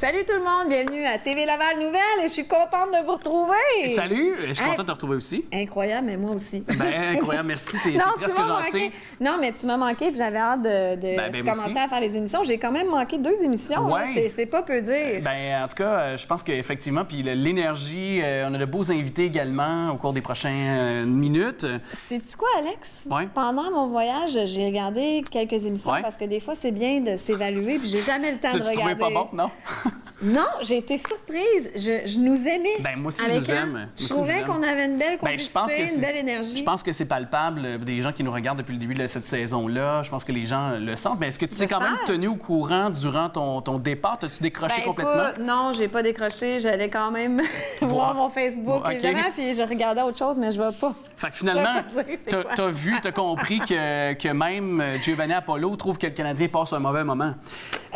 Salut tout le monde, bienvenue à TV Laval Nouvelle et je suis contente de vous retrouver. Salut, je suis contente de te retrouver aussi. Incroyable, mais moi aussi. Ben, incroyable, merci, t'es presque gentil. Non, mais tu m'as manqué puis j'avais hâte de commencer à faire les émissions. J'ai quand même manqué 2 émissions, ouais. C'est pas peu dire. Ben, en tout cas, je pense qu'effectivement, puis l'énergie, on a de beaux invités également au cours des prochaines minutes. Sais-tu quoi, Alex? Ouais. Pendant mon voyage, j'ai regardé quelques émissions parce que des fois, c'est bien de s'évaluer puis j'ai jamais le temps de regarder. Tu trouvais pas bon, non? Non, j'ai été surprise. Je nous aimais. Ben, moi aussi, je nous aime. Je trouvais qu'on avait une belle complicité, une belle énergie. Je pense que c'est palpable des gens qui nous regardent depuis le début de cette saison-là. Je pense que les gens le sentent. Mais est-ce que tu t'es quand même tenu au courant durant ton départ? T'as-tu décroché complètement? Écoute, non, j'ai pas décroché. J'allais quand même voir mon Facebook, évidemment, puis je regardais autre chose, mais je vais pas. Fait que finalement, t'as compris que même Giovanni Apollo trouve que le Canadien passe un mauvais moment.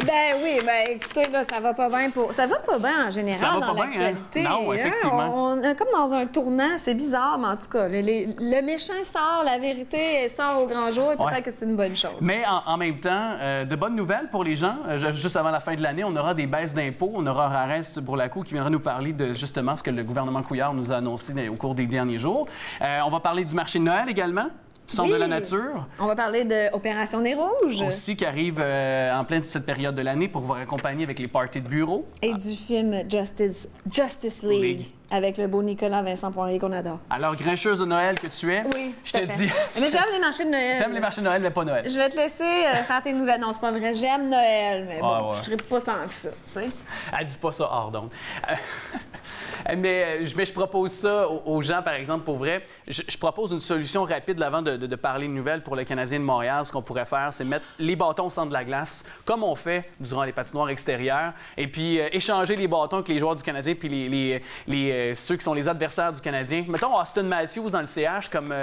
Ben oui, écoutez, là, ça va pas bien ça va pas bien en général dans l'actualité. Hein? Non, effectivement. On est comme dans un tournant, c'est bizarre, mais en tout cas, le méchant sort, la vérité sort au grand jour, et peut-être que c'est une bonne chose. Mais en même temps, de bonnes nouvelles pour les gens. Juste avant la fin de l'année, on aura des baisses d'impôts. On aura Rares Bourlacou qui viendra nous parler de justement ce que le gouvernement Couillard nous a annoncé au cours des derniers jours. On va parler du marché de Noël également. Centre de la nature. On va parler de Opération Nez Rouge. Aussi, qui arrive en pleine cette période de l'année pour vous accompagner avec les parties de bureau. Et du film Justice League. Avec le beau Nicolas Vincent Poirier qu'on adore. Alors, grincheuse de Noël que tu es, oui, je te dis... Mais j'aime les marchés de Noël. T'aimes les marchés de Noël, mais pas Noël. Je vais te laisser faire tes nouvelles. Non, c'est pas vrai. J'aime Noël, mais bon, je ne pas tant que ça, tu sais. Elle dit pas ça hors d'onde. Mais je propose ça aux gens, par exemple, pour vrai. Je propose une solution rapide avant de parler de nouvelles pour le Canadien de Montréal. Ce qu'on pourrait faire, c'est mettre les bâtons au centre de la glace, comme on fait durant les patinoires extérieures, et puis échanger les bâtons avec les joueurs du Canadien puis ceux qui sont les adversaires du Canadien. Mettons Austin Matthews dans le CH, comme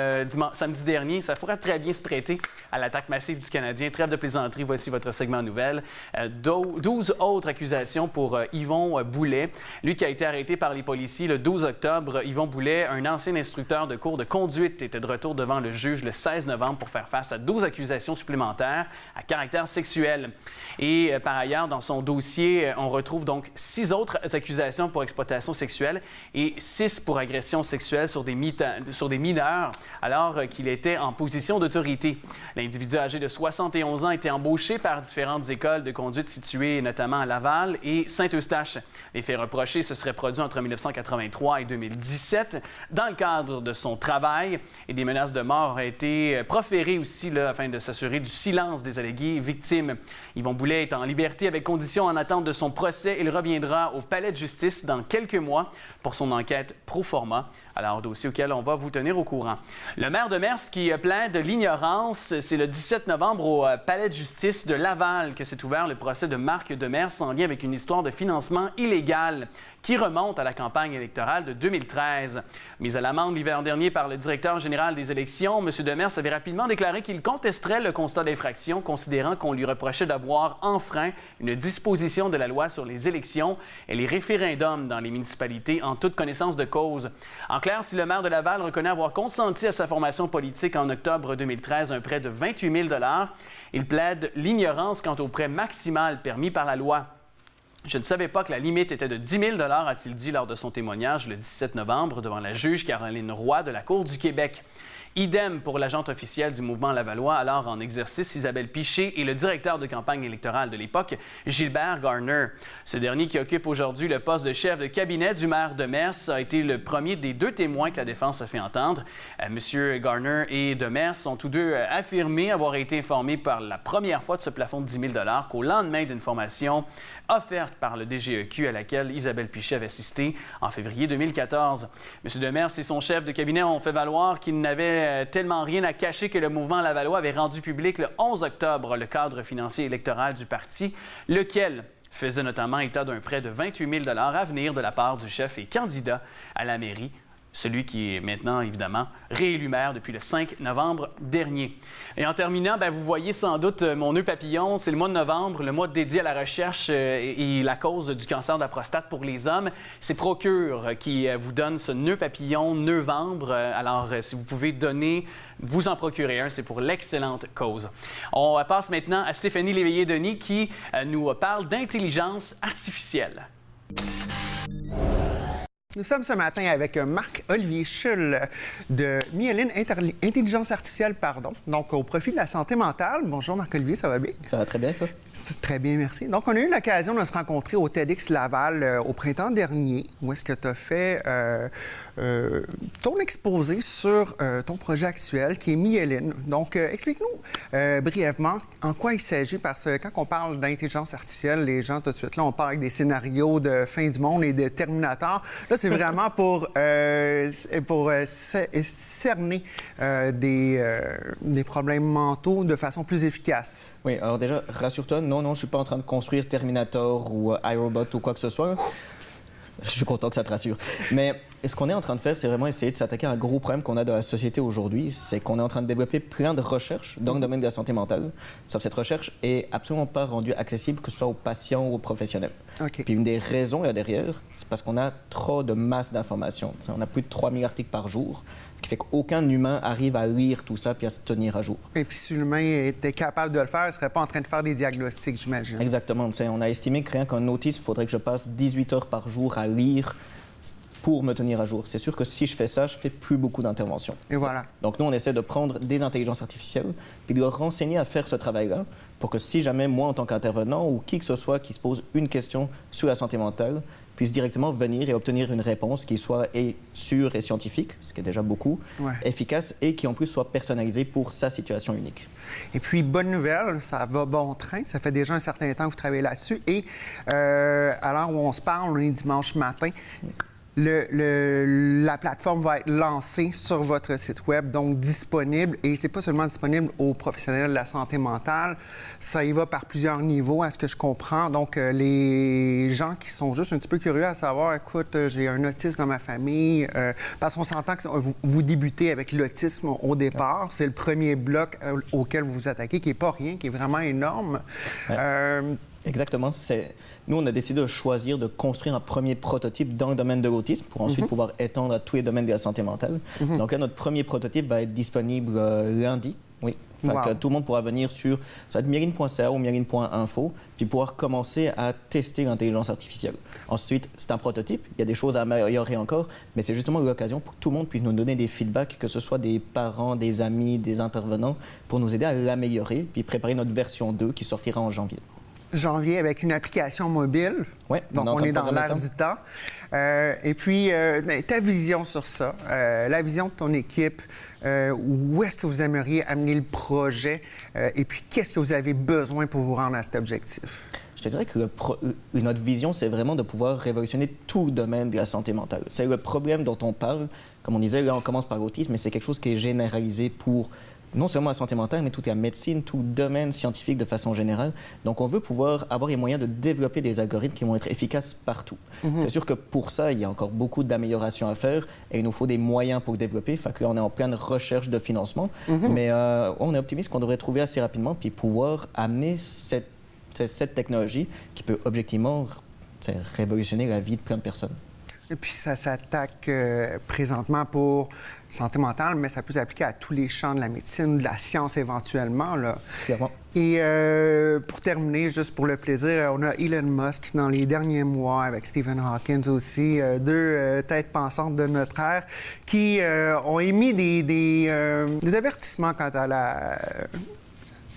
samedi dernier, ça pourrait très bien se prêter à l'attaque massive du Canadien. Trêve de plaisanterie, voici votre segment nouvelle. 12 autres accusations pour Yvon Boulet. Lui qui a été arrêté par les policiers le 12 octobre. Yvon Boulet, un ancien instructeur de cours de conduite, était de retour devant le juge le 16 novembre pour faire face à 12 accusations supplémentaires à caractère sexuel. Et par ailleurs, dans son dossier, on retrouve donc 6 autres accusations pour exploitation sexuelle et 6 pour agression sexuelle sur des mineurs alors qu'il était en position d'autorité. L'individu âgé de 71 ans a été embauché par différentes écoles de conduite situées notamment à Laval et Saint-Eustache. Les faits reprochés se seraient produits entre 1983 et 2017 dans le cadre de son travail et des menaces de mort auraient été proférées aussi afin de s'assurer du silence des allégués victimes. Yvon Boulet est en liberté avec condition en attente de son procès. Il reviendra au palais de justice dans quelques mois pour son enquête pro forma. Alors, dossier auquel on va vous tenir au courant. Le maire de Mers qui plaint de l'ignorance, c'est le 17 novembre au palais de justice de Laval que s'est ouvert le procès de Marc Demers en lien avec une histoire de financement illégal qui remonte à la campagne électorale de 2013. Mis à l'amende l'hiver dernier par le directeur général des élections, M. Demers avait rapidement déclaré qu'il contesterait le constat d'infraction, considérant qu'on lui reprochait d'avoir enfreint une disposition de la loi sur les élections et les référendums dans les municipalités en toute connaissance de cause. En clair, si le maire de Laval reconnaît avoir consenti à sa formation politique en octobre 2013 un prêt de 28 000 $, il plaide l'ignorance quant au prêt maximal permis par la loi. Je ne savais pas que la limite était de 10 000 $, a-t-il dit lors de son témoignage le 17 novembre devant la juge Caroline Roy de la Cour du Québec. Idem pour l'agente officielle du mouvement lavallois, alors en exercice, Isabelle Piché, et le directeur de campagne électorale de l'époque, Gilbert Garner. Ce dernier, qui occupe aujourd'hui le poste de chef de cabinet du maire de Mers, a été le premier des 2 témoins que la défense a fait entendre. Monsieur Garner et de Mers sont tous deux affirmés avoir été informés par la première fois de ce plafond de 10 000 $ qu'au lendemain d'une formation offerte par le DGEQ à laquelle Isabelle Piché avait assisté en février 2014. Monsieur Demers et son chef de cabinet ont fait valoir qu'ils n'avaient tellement rien à cacher que le mouvement lavallois avait rendu public le 11 octobre le cadre financier électoral du parti, lequel faisait notamment état d'un prêt de 28 000 $ à venir de la part du chef et candidat à la mairie celui qui est maintenant, évidemment, réélu maire depuis le 5 novembre dernier. Et en terminant, vous voyez sans doute mon nœud papillon, c'est le mois de novembre, le mois dédié à la recherche et la cause du cancer de la prostate pour les hommes. C'est Procure qui vous donne ce nœud papillon novembre. Alors, si vous pouvez donner, vous en procurer un, c'est pour l'excellente cause. On passe maintenant à Stéphanie Léveillé-Denis qui nous parle d'intelligence artificielle. Nous sommes ce matin avec Marc-Olivier Schull de Myéline Intelligence Artificielle, donc au profit de la santé mentale. Bonjour Marc-Olivier, ça va bien? Ça va très bien, toi? Très bien, merci. Donc, on a eu l'occasion de se rencontrer au TEDx Laval au printemps dernier, où est-ce que tu as fait ton exposé sur ton projet actuel, qui est Myéline. Donc, explique-nous brièvement en quoi il s'agit, parce que quand on parle d'intelligence artificielle, les gens, tout de suite, là, on parle avec des scénarios de fin du monde et de Terminator. Là, c'est vraiment pour cerner des problèmes mentaux de façon plus efficace. Oui, alors déjà, rassure-toi, non, je ne suis pas en train de construire Terminator ou iRobot ou quoi que ce soit. Je suis content que ça te rassure. Mais ce qu'on est en train de faire, c'est vraiment essayer de s'attaquer à un gros problème qu'on a dans la société aujourd'hui. C'est qu'on est en train de développer plein de recherches dans le domaine de la santé mentale. Sauf que cette recherche est absolument pas rendue accessible, que ce soit aux patients ou aux professionnels. Okay. Puis une des raisons là derrière, c'est parce qu'on a trop de masse d'informations. On a plus de 3000 articles par jour, ce qui fait qu'aucun humain arrive à lire tout ça puis à se tenir à jour. Et puis si l'humain était capable de le faire, il ne serait pas en train de faire des diagnostics, j'imagine. Exactement. On a estimé que rien qu'un autisme, il faudrait que je passe 18 heures par jour à lire pour me tenir à jour. C'est sûr que si je fais ça, je fais plus beaucoup d'interventions. Et voilà. Donc nous, on essaie de prendre des intelligences artificielles puis de leur renseigner à faire ce travail-là pour que si jamais moi, en tant qu'intervenant ou qui que ce soit qui se pose une question sur la santé mentale, puisse directement venir et obtenir une réponse qui soit sûre et scientifique, ce qui est déjà beaucoup, efficace et qui en plus soit personnalisée pour sa situation unique. Et puis, bonne nouvelle, ça va bon train. Ça fait déjà un certain temps que vous travaillez là-dessus. Et à l'heure où on se parle, on est dimanche matin. La plateforme va être lancée sur votre site web, donc disponible. Et c'est pas seulement disponible aux professionnels de la santé mentale, ça y va par plusieurs niveaux, à ce que je comprends. Donc, les gens qui sont juste un petit peu curieux à savoir, écoute, j'ai un autisme dans ma famille, parce qu'on s'entend que vous débutez avec l'autisme au départ. C'est le premier bloc auquel vous vous attaquez, qui n'est pas rien, qui est vraiment énorme. Exactement. Nous, on a décidé de choisir de construire un premier prototype dans le domaine de l'autisme pour ensuite pouvoir étendre à tous les domaines de la santé mentale. Donc là, notre premier prototype va être disponible lundi. Oui. Que tout le monde pourra venir sur myéline.ca ou myéline.info puis pouvoir commencer à tester l'intelligence artificielle. Ensuite, c'est un prototype. Il y a des choses à améliorer encore, mais c'est justement l'occasion pour que tout le monde puisse nous donner des feedbacks, que ce soit des parents, des amis, des intervenants, pour nous aider à l'améliorer puis préparer notre version 2 qui sortira en janvier. Janvier avec une application mobile. Oui, donc on est dans l'air du temps. Et puis, ta vision sur ça, la vision de ton équipe, où est-ce que vous aimeriez amener le projet et puis qu'est-ce que vous avez besoin pour vous rendre à cet objectif? Je te dirais que notre vision, c'est vraiment de pouvoir révolutionner tout le domaine de la santé mentale. C'est le problème dont on parle. Comme on disait, là, on commence par l'autisme, mais c'est quelque chose qui est généralisé pour non seulement la santé mentale, mais toute la médecine, tout le domaine scientifique de façon générale. Donc, on veut pouvoir avoir les moyens de développer des algorithmes qui vont être efficaces partout. C'est sûr que pour ça, il y a encore beaucoup d'améliorations à faire et il nous faut des moyens pour le développer. Fait que là, on est en pleine recherche de financement, mais on est optimiste qu'on devrait trouver assez rapidement puis pouvoir amener cette technologie qui peut objectivement révolutionner la vie de plein de personnes. Et puis, ça s'attaque présentement pour santé mentale, mais ça peut s'appliquer à tous les champs de la médecine, de la science éventuellement. Là. Clairement. Et pour terminer, juste pour le plaisir, on a Elon Musk dans les derniers mois, avec Stephen Hawking aussi, deux têtes pensantes de notre ère, qui ont émis des avertissements quant à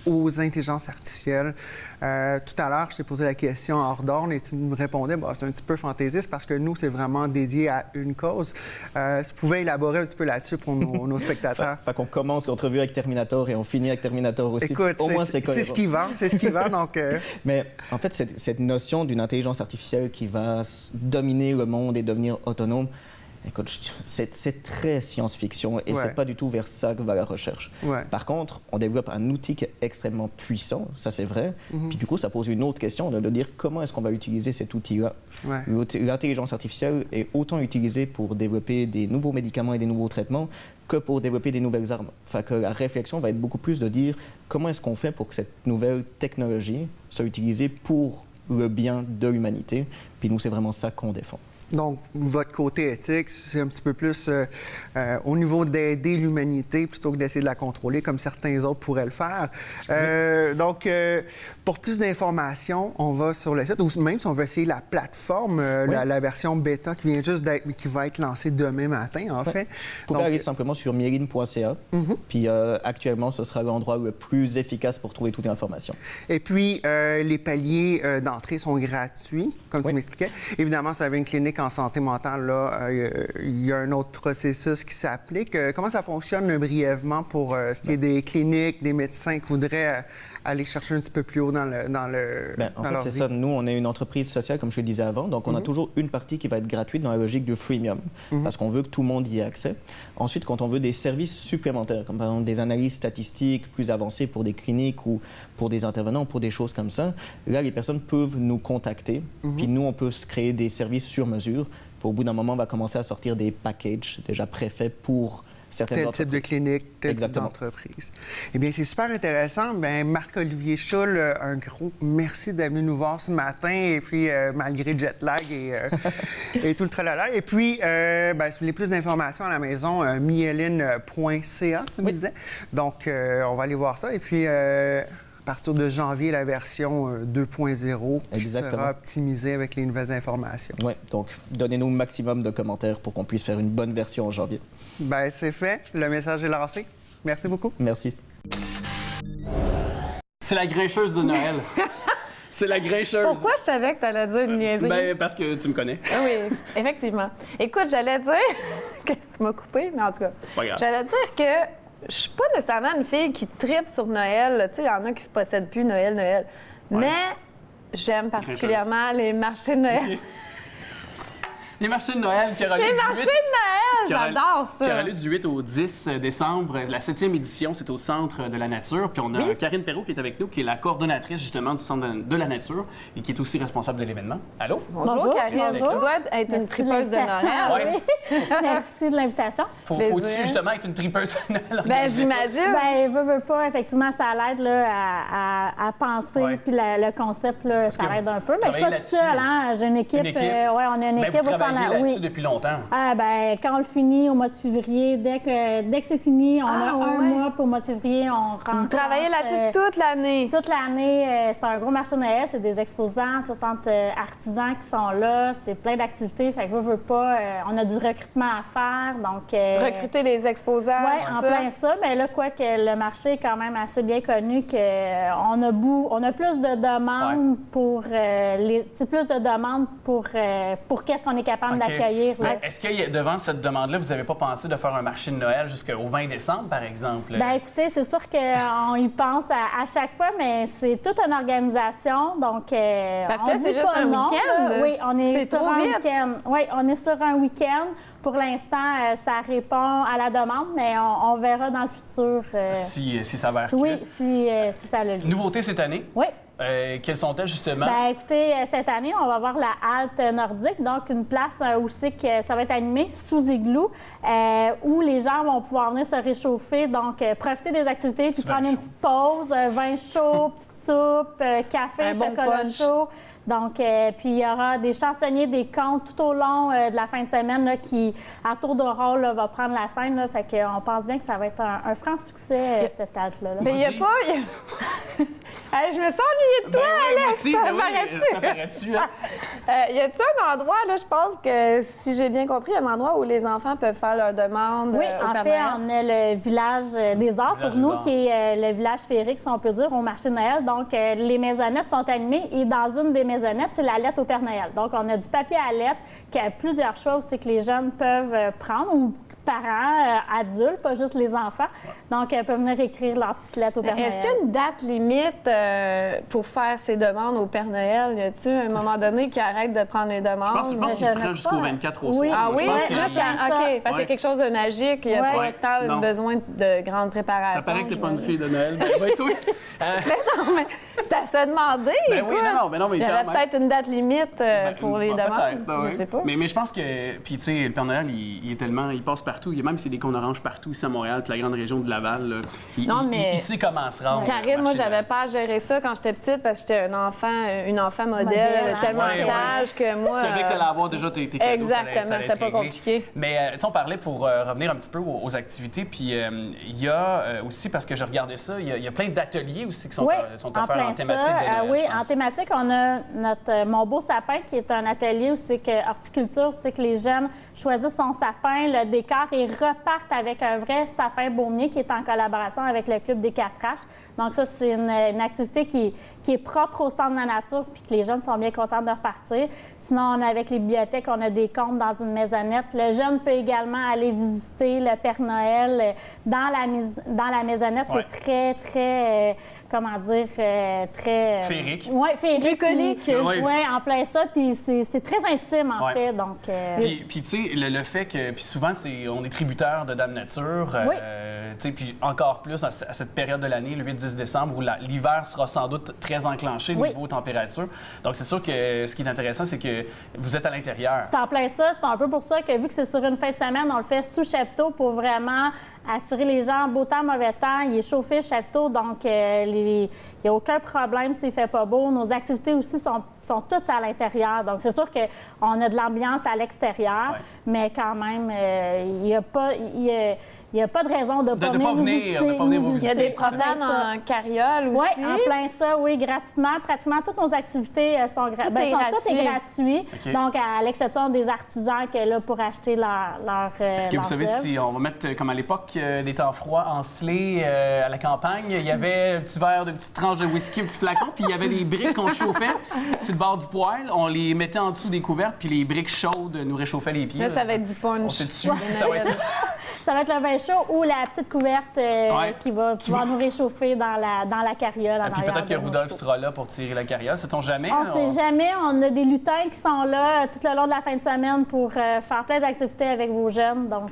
aux intelligences artificielles. Tout à l'heure, je t'ai posé la question hors d'ordre et tu me répondais, c'est un petit peu fantaisiste parce que nous, c'est vraiment dédié à une cause. Si tu pouvais élaborer un petit peu là-dessus pour nos spectateurs. Fait qu'on commence l'entrevue avec Terminator et on finit avec Terminator aussi. Écoute, au moins, c'est ce qui vend, donc... Mais en fait, cette notion d'une intelligence artificielle qui va dominer le monde et devenir autonome, Écoute, c'est très science-fiction et Ouais. c'est pas du tout vers ça que va la recherche. Ouais. Par contre, on développe un outil qui est extrêmement puissant, ça c'est vrai. Puis du coup, ça pose une autre question de dire comment est-ce qu'on va utiliser cet outil-là. Ouais. L'intelligence artificielle est autant utilisée pour développer des nouveaux médicaments et des nouveaux traitements que pour développer des nouvelles armes. Fait que la réflexion va être beaucoup plus de dire comment est-ce qu'on fait pour que cette nouvelle technologie soit utilisée pour le bien de l'humanité. Puis nous, c'est vraiment ça qu'on défend. Donc, votre côté éthique, c'est un petit peu plus au niveau d'aider l'humanité plutôt que d'essayer de la contrôler comme certains autres pourraient le faire. Donc, pour plus d'informations, on va sur le site, ou même si on veut essayer la plateforme, la version bêta qui vient juste d'être, qui va être lancée demain matin, en fait. Vous pouvez aller simplement sur mieline.ca, puis actuellement, ce sera l'endroit le plus efficace pour trouver toute l'information. Et puis, les paliers d'entrée sont gratuits, comme tu m'expliquais. Évidemment, si vous avez une clinique en santé mentale, là, il y a un autre processus qui s'applique. Comment ça fonctionne brièvement pour ce qui est des cliniques, des médecins qui voudraient aller chercher un petit peu plus haut dans En fait, leur c'est vie? ça. Nous, on est une entreprise sociale, comme je le disais avant. Donc, on a toujours une partie qui va être gratuite dans la logique du freemium, parce qu'on veut que tout le monde y ait accès. Ensuite, quand on veut des services supplémentaires, comme par exemple des analyses statistiques plus avancées pour des cliniques ou pour des intervenants, pour des choses comme ça, là, les personnes peuvent nous contacter. Puis nous, on peut se créer des services sur mesure. Puis au bout d'un moment, on va commencer à sortir des packages déjà préfaits pour certaines Tel entreprises. type de clinique, tel Exactement. type d'entreprise. Eh bien, c'est super intéressant. Bien, Marc-Olivier Schull, un gros merci d'être venu nous voir ce matin, et puis malgré le jet lag et tout le tralala. Et puis, si vous voulez plus d'informations à la maison, mieline.ca, tu me disais. Donc, on va aller voir ça. Et puis, à partir de janvier, la version 2.0 qui Exactement. sera optimisée avec les nouvelles informations. Oui, donc donnez-nous le maximum de commentaires pour qu'on puisse faire une bonne version en janvier. Bien, c'est fait. Le message est lancé. Merci beaucoup. Merci. C'est la grincheuse de Noël. C'est la grincheuse. Pourquoi je savais que tu allais dire une niaiserie? Ben, parce que tu me connais. Ah oui, effectivement. Écoute, j'allais dire que tu m'as coupé, mais en tout cas, Pas grave. j'allais dire que je suis pas nécessairement une fille qui tripe sur Noël. Tu sais, il y en a qui se possèdent plus Noël. Ouais. Mais j'aime particulièrement les marchés de Noël. Les marchés de Noël qui aura lieu Les du marchés 8 de Noël, j'adore qui aura ça. lieu du 8 au 10 décembre. La 7e édition, c'est au Centre de la Nature. Puis on a Karine Perrault qui est avec nous, qui est la coordonnatrice justement du Centre de la Nature et qui est aussi responsable de l'événement. Allô? Bonjour, Karine. bonjour. Tu dois être une Merci tripeuse de de Noël. Oui. Merci de l'invitation. Plaisir. Faut-tu justement être une tripeuse de Noël? Ben, organiser ça? j'imagine. Ben, veux pas, effectivement, ça l'aide là, à penser, Ouais. puis le concept, là, ça que l'aide vous un peu. Mais je suis travaillez pas toute seule, là-dessus. hein? J'ai une équipe. Une équipe? ouais, on a une Ben, équipe vous au travaillez Centre- là-dessus oui. depuis longtemps. Ah, ben, quand on le finit au mois de février, dès que c'est fini, on a un ouais. mois pour le mois de février, on rentre. Vous travaillez là-dessus toute l'année. Toute l'année, c'est un gros marché de Noël, c'est des exposants, 60 artisans qui sont là, c'est plein d'activités, fait que veux pas, on a du recrutement à faire, donc... Recruter les exposants. Oui, tout en ça. plein ça. Mais là, quoi que le marché est quand même assez bien connu, qu'on a plus de demandes pour plus de demandes pour qu'est-ce qu'on est capable OK. d'accueillir. là. Ben, est-ce que devant cette demande-là, vous n'avez pas pensé de faire un marché de Noël jusqu'au 20 décembre, par exemple? Ben écoutez, c'est sûr qu'on y pense à chaque fois, mais c'est toute une organisation, donc Parce on que dit c'est juste pas un non, week-end. là. Oui, on est C'est sur trop un vite. week-end. Oui, on est sur un week-end. Pour l'instant, ça répond à la demande, mais on verra dans le futur. Si ça va Oui, si ça a lieu. Nouveauté cette année, Oui. quelles sont-elles justement? Ben, écoutez, cette année, on va avoir la halte nordique, donc une place où c'est que ça va être animé sous igloo, où les gens vont pouvoir venir se réchauffer, donc profiter des activités, puis Du vin prendre une chaud. petite pause, vin chaud, petite soupe, café, Un bon chocolat punch. chaud. Donc, puis il y aura des chansonniers, des contes tout au long de la fin de semaine là, qui, à tour de rôle, là, va prendre la scène. Là, fait qu'on pense bien que ça va être un franc succès, cette halte-là. Mais il n'y a pas... Hey, je me sens ennuyée de toi, Alex! Merci, Ça ben oui, paraît-tu? ça paraît-tu, hein? Y a-t-il un endroit, là, je pense que, si j'ai bien compris, un endroit où les enfants peuvent faire leurs demandes Oui, au en Père fait, Noël? on a le village des arts Village pour des nous, Arts. qui est le village féerique, si on peut dire, au marché de Noël. Donc, les maisonnettes sont animées et dans une des maisonnettes, c'est la lettre au Père Noël. Donc, on a du papier à lettre qui a plusieurs choses, c'est que les jeunes peuvent prendre ou parents adultes, pas juste les enfants. Donc, elles peuvent venir écrire leur petite lettre au Père Noël. Est-ce qu'il y a une date limite pour faire ses demandes au Père Noël? Y a-t-il un moment donné qui arrête de prendre les demandes? Je pense qu'il prend jusqu'au 24 au soir. Oui. Ah Moi, oui, je pense qu'il- juste OK, parce qu'il y a quelque chose de magique, il n'y a Ouais. pas tant Non. besoin de grande préparation. Ça paraît que t'es pas une j'imagine. fille de Noël. Ben, toi. Non, mais c'est à se demander. Ben oui, écoute. non, mais Il y quand aurait même. peut-être une date limite pour les Ben, demandes. peut-être, ben Je oui. sais pas. Mais je pense que, puis tu sais, le Père Noël, il est tellement, il passe partout. Il y a même s'il y a des cônes oranges partout ici à Montréal, puis la grande région de Laval. Là. Non, mais- il sait comment se rendre. Karine, moi, marcher j'avais pas à gérer ça quand j'étais petite parce que j'étais une enfant modèle, Modèle, hein? tellement Ouais, sage que moi. Tu savais que t'allais avoir déjà tes cadeaux. Exactement, c'était pas compliqué. Mais tu sais, on parlait pour revenir un petit peu aux activités, puis il y a aussi, parce que je regardais ça, il y a plein d'ateliers aussi qui sont, Oui, sont en offerts plein en thématique ça. de Noël, Oui, je en pense. thématique, on a notre Mon beau sapin qui est un atelier où c'est que horticulture, c'est que les jeunes choisissent son sapin, le décor et repartent avec un vrai sapin baumier qui est en collaboration avec le Club des 4H. Donc ça, c'est une activité qui est propre au centre de la nature puis que les jeunes sont bien contents de repartir. Sinon, on a avec les bibliothèques, on a des contes dans une maisonnette. Le jeune peut également aller visiter le Père Noël dans la maisonnette. Ouais. C'est très, très... comment dire, très... Féerique. Oui, féerique. Bucolique. Oui, en plein ça. Puis c'est très intime, en Ouais. fait. Donc, Puis tu sais, le fait que, puis souvent, on est tributaire de Dame Nature, Oui. tu sais, puis encore plus à cette période de l'année, le 8-10 décembre, où l'hiver sera sans doute très enclenché Oui. niveau température. Donc c'est sûr que ce qui est intéressant, c'est que vous êtes à l'intérieur. c'est en plein ça. C'est un peu pour ça que, vu que c'est sur une fin de semaine, on le fait sous chapiteau pour vraiment attirer les gens. Beau temps, mauvais temps. Il est chauffé, le chapiteau. Donc, il n'y a aucun problème s'il ne fait pas beau. Nos activités aussi sont toutes à l'intérieur. Donc, c'est sûr qu'on a de l'ambiance à l'extérieur, Ouais. mais quand même, il n'y a pas... Il n'y a pas de raison de ne pas venir vous visiter. de pas venir vous Il y a visiter. des promenades en carriole aussi. Oui, en plein ça, oui, gratuitement. Pratiquement toutes nos activités sont Tout est gratuites. gratuit. OK. Donc, à l'exception des artisans qui est là pour acheter leur Est-ce que vous savez œuvre. si on va mettre, comme à l'époque des temps froids, encelés à la campagne, il y avait un petit verre de petite tranche de whisky, un petit flacon, puis il y avait des briques qu'on chauffait sur le bord du poêle. On les mettait en dessous des couvertes, puis les briques chaudes nous réchauffaient les pieds. Là, ça va être du punch. On sait dessus si ça va être ça. Ça va être le vin chaud ou la petite couverte Ouais. qui va pouvoir nous réchauffer dans la carriole. Puis peut-être que Rudolph sera là pour tirer la carriole, sait-on jamais? On ne sait jamais. On a des lutins qui sont là tout le long de la fin de semaine pour faire plein d'activités avec vos jeunes. Donc,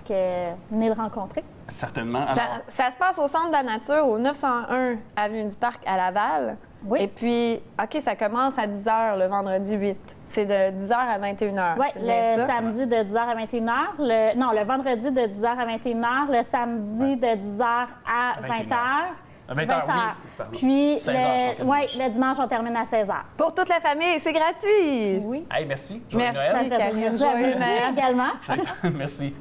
venez le rencontrer. Certainement. Ça, Alors, ça se passe au Centre de la Nature, au 901 Avenue du Parc à Laval. Oui. Et puis, OK, ça commence à 10 h le vendredi 8. C'est de 10 h à 21 h. Oui, C'est bien le ça? samedi de 10h à 21h. Le vendredi de 10h à 21h. Le samedi de 10h à 20h. À 20 heures, oui. Pardon. Puis, 16 heures, je pense, le ouais, dimanche. le dimanche, on termine à 16h. Pour toute la famille, c'est gratuit. Oui. hey, merci. Joyeux Merci. Noël. Ça fait Karine, plaisir. joyeux Merci Noël. également. Merci.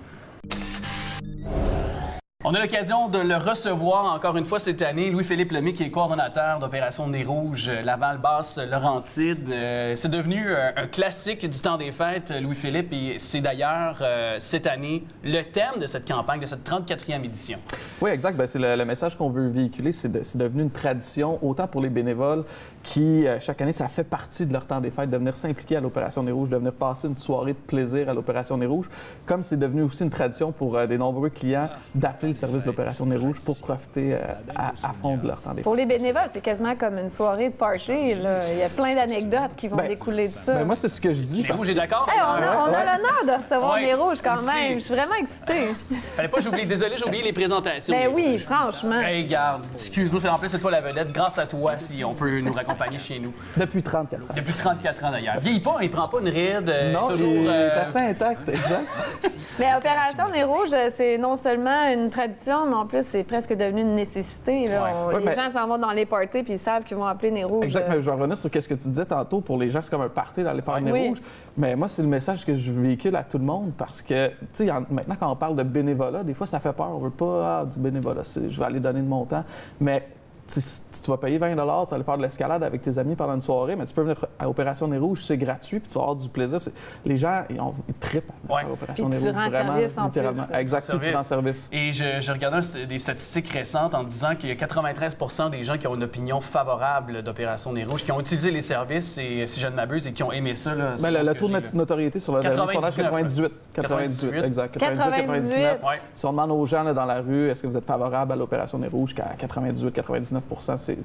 On a l'occasion de le recevoir encore une fois cette année, Louis-Philippe Lemay, qui est coordonnateur d'Opération Nez Rouge Laval-Basse-Laurentide. C'est devenu un classique du temps des fêtes, Louis-Philippe, et c'est d'ailleurs cette année le thème de cette campagne, de cette 34e édition. Oui, exact. Ben, c'est le message qu'on veut véhiculer. C'est devenu une tradition, autant pour les bénévoles qui, chaque année, ça fait partie de leur temps des fêtes, de venir s'impliquer à l'Opération Nez Rouge, de venir passer une soirée de plaisir à l'Opération Nez Rouge, comme c'est devenu aussi une tradition pour des nombreux clients d'appeler le service de l'Opération Nez Rouge pour profiter à fond de leur temps des fêtes. Pour les bénévoles, c'est quasiment comme une soirée de party. Là. Il y a plein d'anecdotes qui vont Ben, découler de ça. Ben, moi, c'est ce que je dis. Nez Rouge est d'accord? Hey, on a l'honneur de recevoir Ouais. les rouges quand Aussi. même. Je suis vraiment excitée. Fallait pas j'oublie. Désolé, j'ai oublié les présentations. Ben Nez oui, Rouge. franchement. Hey, garde, excuse-nous, c'est en plus, c'est toi la vedette. Grâce à toi, si on peut nous raccompagner chez nous. Depuis 34 ans. Depuis 34 ans d'ailleurs. Vieillit pas, il prend pas une ride. Non, toujours. il est assez intact, exact. Mais Opération Nez Rouge, c'est non seulement une tradition, mais en plus, c'est presque devenu une nécessité. Là. Ouais, les mais- gens s'en vont dans les parties puis ils savent qu'ils vont appeler Nez Rouge. Exact, mais je vais revenir sur ce que tu disais tantôt. Pour les gens, c'est comme un party d'aller faire Nez Oui. Rouge. Mais moi, c'est le message que je véhicule à tout le monde parce que, tu sais, maintenant, quand on parle de bénévolat, des fois, ça fait peur. On veut pas du bénévolat. Je vais aller donner de mon temps. Mais tu vas payer 20 $, tu vas aller faire de l'escalade avec tes amis pendant une soirée, mais tu peux venir à Opération Nez Rouge, c'est gratuit, puis tu vas avoir du plaisir. Les gens, ils trippent à Opération Nez Puis tu Rouge, rends vraiment, service en littéralement. plus. Exact, puis tu rends service. Et je regardais des statistiques récentes en disant qu'il y a 93 des gens qui ont une opinion favorable d'Opération Nez Rouge, qui ont utilisé les services, et, si je ne m'abuse, et qui ont aimé ça. Là, Mais le taux de notoriété sur le sondage, 98. 98. Exact. 98. Ouais. Si on demande aux gens là, dans la rue, est-ce que vous êtes favorable à l'Opération Nez Rouge, qu'à 98-99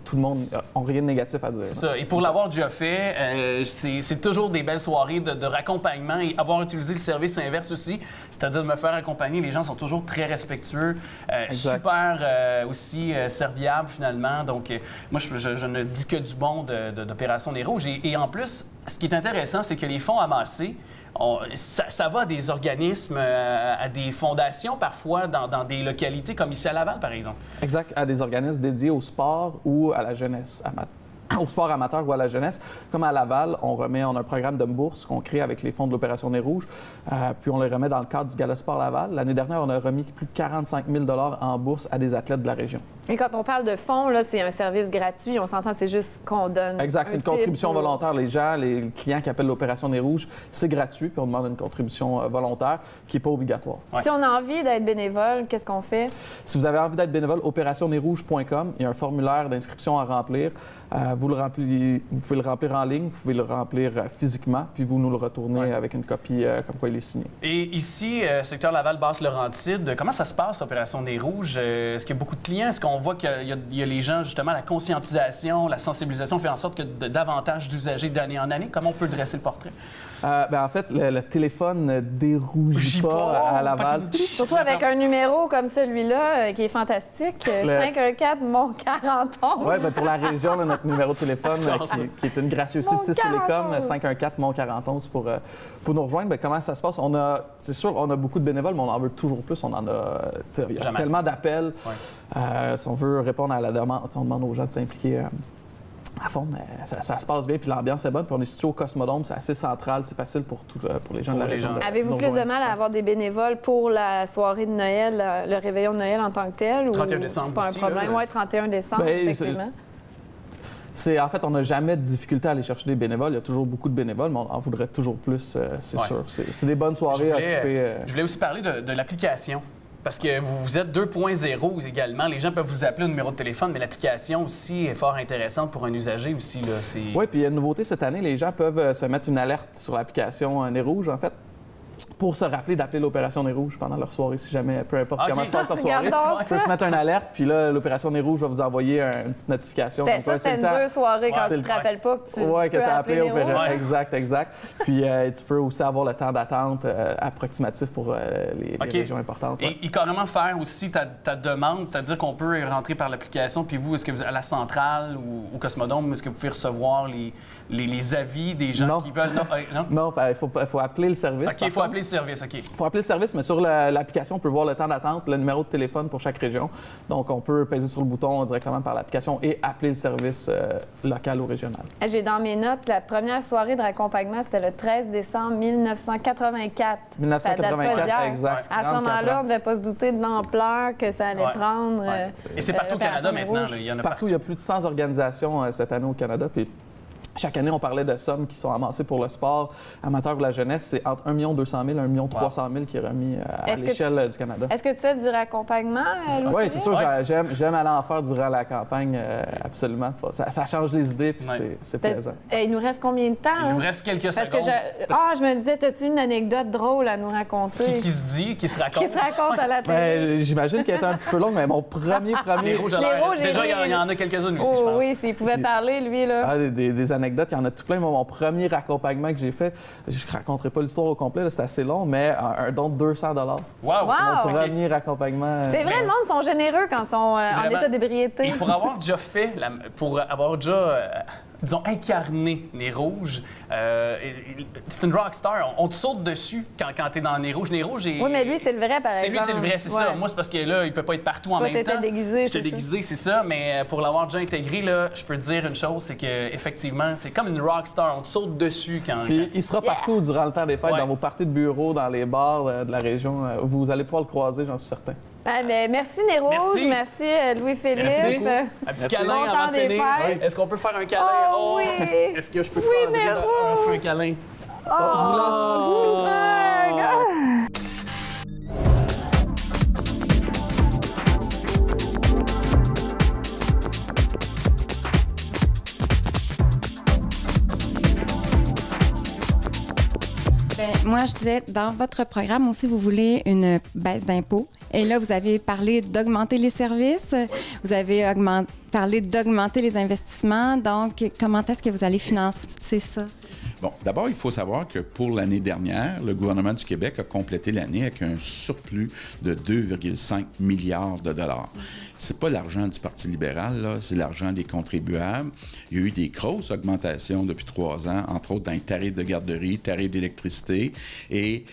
tout le monde n'a rien de négatif à dire. C'est ça. Et pour l'avoir déjà fait, c'est toujours des belles soirées de raccompagnement et avoir utilisé le service inverse aussi, c'est-à-dire de me faire accompagner. Les gens sont toujours très respectueux, super aussi serviables finalement. Donc, moi, je ne dis que du bon d'Opération Nez Rouge. Et en plus, ce qui est intéressant, c'est que les fonds amassés, ça va à des organismes, à des fondations parfois, dans des localités comme ici à Laval, par exemple. Exact, à des organismes dédiés au sport ou à la jeunesse, au sport amateur ou à la jeunesse. Comme à Laval, on a un programme de bourse qu'on crée avec les fonds de l'Opération Nez Rouge, puis on les remet dans le cadre du Gala Sport Laval. L'année dernière, on a remis plus de 45 000 $ en bourse à des athlètes de la région. Et quand on parle de fonds, là, c'est un service gratuit. On s'entend, c'est juste qu'on donne. Exact, c'est une contribution volontaire. Les gens, les clients qui appellent l'Opération Nez Rouge, c'est gratuit, puis on demande une contribution volontaire qui n'est pas obligatoire. Si on a envie d'être bénévole, qu'est-ce qu'on fait? Si vous avez envie d'être bénévole, opérationnezrouge.com, il y a un formulaire d'inscription à remplir. Vous pouvez le remplir en ligne, vous pouvez le remplir physiquement, puis vous nous le retournez avec une copie comme quoi il est signé. Et ici, secteur Laval-Basse-Laurentide, comment ça se passe, l'Opération Nez Rouge? Est-ce qu'il y a beaucoup de clients? Est-ce qu'on voit qu'il y a les gens, justement, la conscientisation, la sensibilisation fait en sorte que davantage d'usagers d'année en année? Comment on peut dresser le portrait? En fait, le téléphone ne dérougit pas à Laval. Surtout avec un numéro comme celui-là, qui est fantastique. 514-Mont-Carenton. Oui, pour la région, là, notre numéro de téléphone, qui est une gracieuseté de 6 Télécom, 514-Mont-Carenton, pour nous rejoindre. Comment ça se passe? C'est sûr, on a beaucoup de bénévoles, mais on en veut toujours plus. On en a il y a tellement d'appels. Ouais. Si on veut répondre à la demande, on demande aux gens de s'impliquer à fond, mais ça se passe bien, puis l'ambiance est bonne. Puis on est situé au Cosmodome, c'est assez central, c'est facile pour les gens de la région. Avez-vous plus de mal à avoir des bénévoles pour la soirée de Noël, le réveillon de Noël en tant que tel? 31 décembre c'est pas un problème? Oui, 31 décembre, effectivement. En fait, on n'a jamais de difficulté à aller chercher des bénévoles. Il y a toujours beaucoup de bénévoles, mais on en voudrait toujours plus, c'est sûr. C'est des bonnes soirées à occuper. Je voulais aussi parler de l'application. Parce que vous êtes 2.0 également. Les gens peuvent vous appeler au numéro de téléphone, mais l'application aussi est fort intéressante pour un usager aussi. Oui, puis il y a une nouveauté cette année. Les gens peuvent se mettre une alerte sur l'application Nez Rouge, en fait, pour se rappeler d'appeler l'Opération Nez Rouge pendant leur soirée, si jamais, peu importe comment se passe leur soirée. Ils peuvent se mettre une alerte, puis là, l'Opération Nez Rouge va vous envoyer une petite notification. C'est une deux soirées quand tu ne te rappelles pas que tu que tu as appelé Opération. Exact. Puis tu peux aussi avoir le temps d'attente approximatif pour les régions importantes. Et carrément faire aussi ta demande, c'est-à-dire qu'on peut rentrer par l'application, puis vous, est-ce que vous à la centrale ou au Cosmodome, est-ce que vous pouvez recevoir les avis des gens qui veulent... Non, il faut appeler le service. OK, il faut appeler le service, OK. Il faut appeler le service, mais sur l'application, on peut voir le temps d'attente, le numéro de téléphone pour chaque région. Donc, on peut peser sur le bouton directement par l'application et appeler le service local ou régional. J'ai dans mes notes, la première soirée de raccompagnement, c'était le 13 décembre 1984. 1984, exact. À ce moment-là, on ne devait pas se douter de l'ampleur que ça allait prendre. Et c'est partout au Canada maintenant. Il y en a partout. Il y a plus de 100 organisations cette année au Canada. Puis chaque année, on parlait de sommes qui sont amassées pour le sport amateur ou la jeunesse. C'est entre 1 200 000 et 1 300 000 qui est remis à l'échelle du Canada. Est-ce que tu as du raccompagnement, Louis? Oui, c'est sûr. J'aime aller en faire durant la campagne, absolument. Ça change les idées, puis c'est plaisant. Il nous reste combien de temps? Il nous reste quelques secondes. Je me disais, as-tu une anecdote drôle à nous raconter? Qui se dit, qui se raconte? Qui se raconte à la télé? J'imagine qu'elle était un petit peu longue, mais mon premier... Les rouges, déjà, il y en a quelques-unes aussi, je pense. Oui, s'il pouvait parler, lui, là. Des anecdotes, il y en a tout plein. Mon premier accompagnement que j'ai fait, je ne raconterai pas l'histoire au complet, c'est assez long, mais un don de 200 $. Wow! Mon premier accompagnement. C'est vrai, le monde sont généreux quand ils sont en état d'ébriété. Et pour avoir déjà fait, disons, incarné Nez Rouge, c'est une rockstar. On te saute dessus quand t'es dans Nez Rouge. Nez Rouge est... Oui, mais lui, c'est le vrai, par exemple. C'est lui, c'est le vrai, c'est ça. Moi, c'est parce que là, il peut pas être partout en même temps. J'étais déguisé, c'est ça. Mais pour l'avoir déjà intégré, là, je peux te dire une chose, c'est qu'effectivement, c'est comme une rockstar. On te saute dessus quand... Puis il sera partout durant le temps des fêtes, dans vos parties de bureau, dans les bars de la région. Vous allez pouvoir le croiser, j'en suis certain. Merci Néro, merci Louis-Philippe. Merci. Un petit câlin Bon avant temps de des finir. fêtes. Est-ce qu'on peut faire un câlin? Oh, oui! Est-ce que je peux Oui, faire Néro! un câlin? Moi, je disais, dans votre programme aussi, vous voulez une baisse d'impôts. Et là, vous avez parlé d'augmenter les services, vous avez parlé d'augmenter les investissements. Donc, comment est-ce que vous allez financer ça? Bon, d'abord, il faut savoir que pour l'année dernière, le gouvernement du Québec a complété l'année avec un surplus de 2,5 milliards de dollars. C'est pas l'argent du Parti libéral, là, c'est l'argent des contribuables. Il y a eu des grosses augmentations depuis 3 ans, entre autres dans les tarifs de garderie, tarifs d'électricité. Et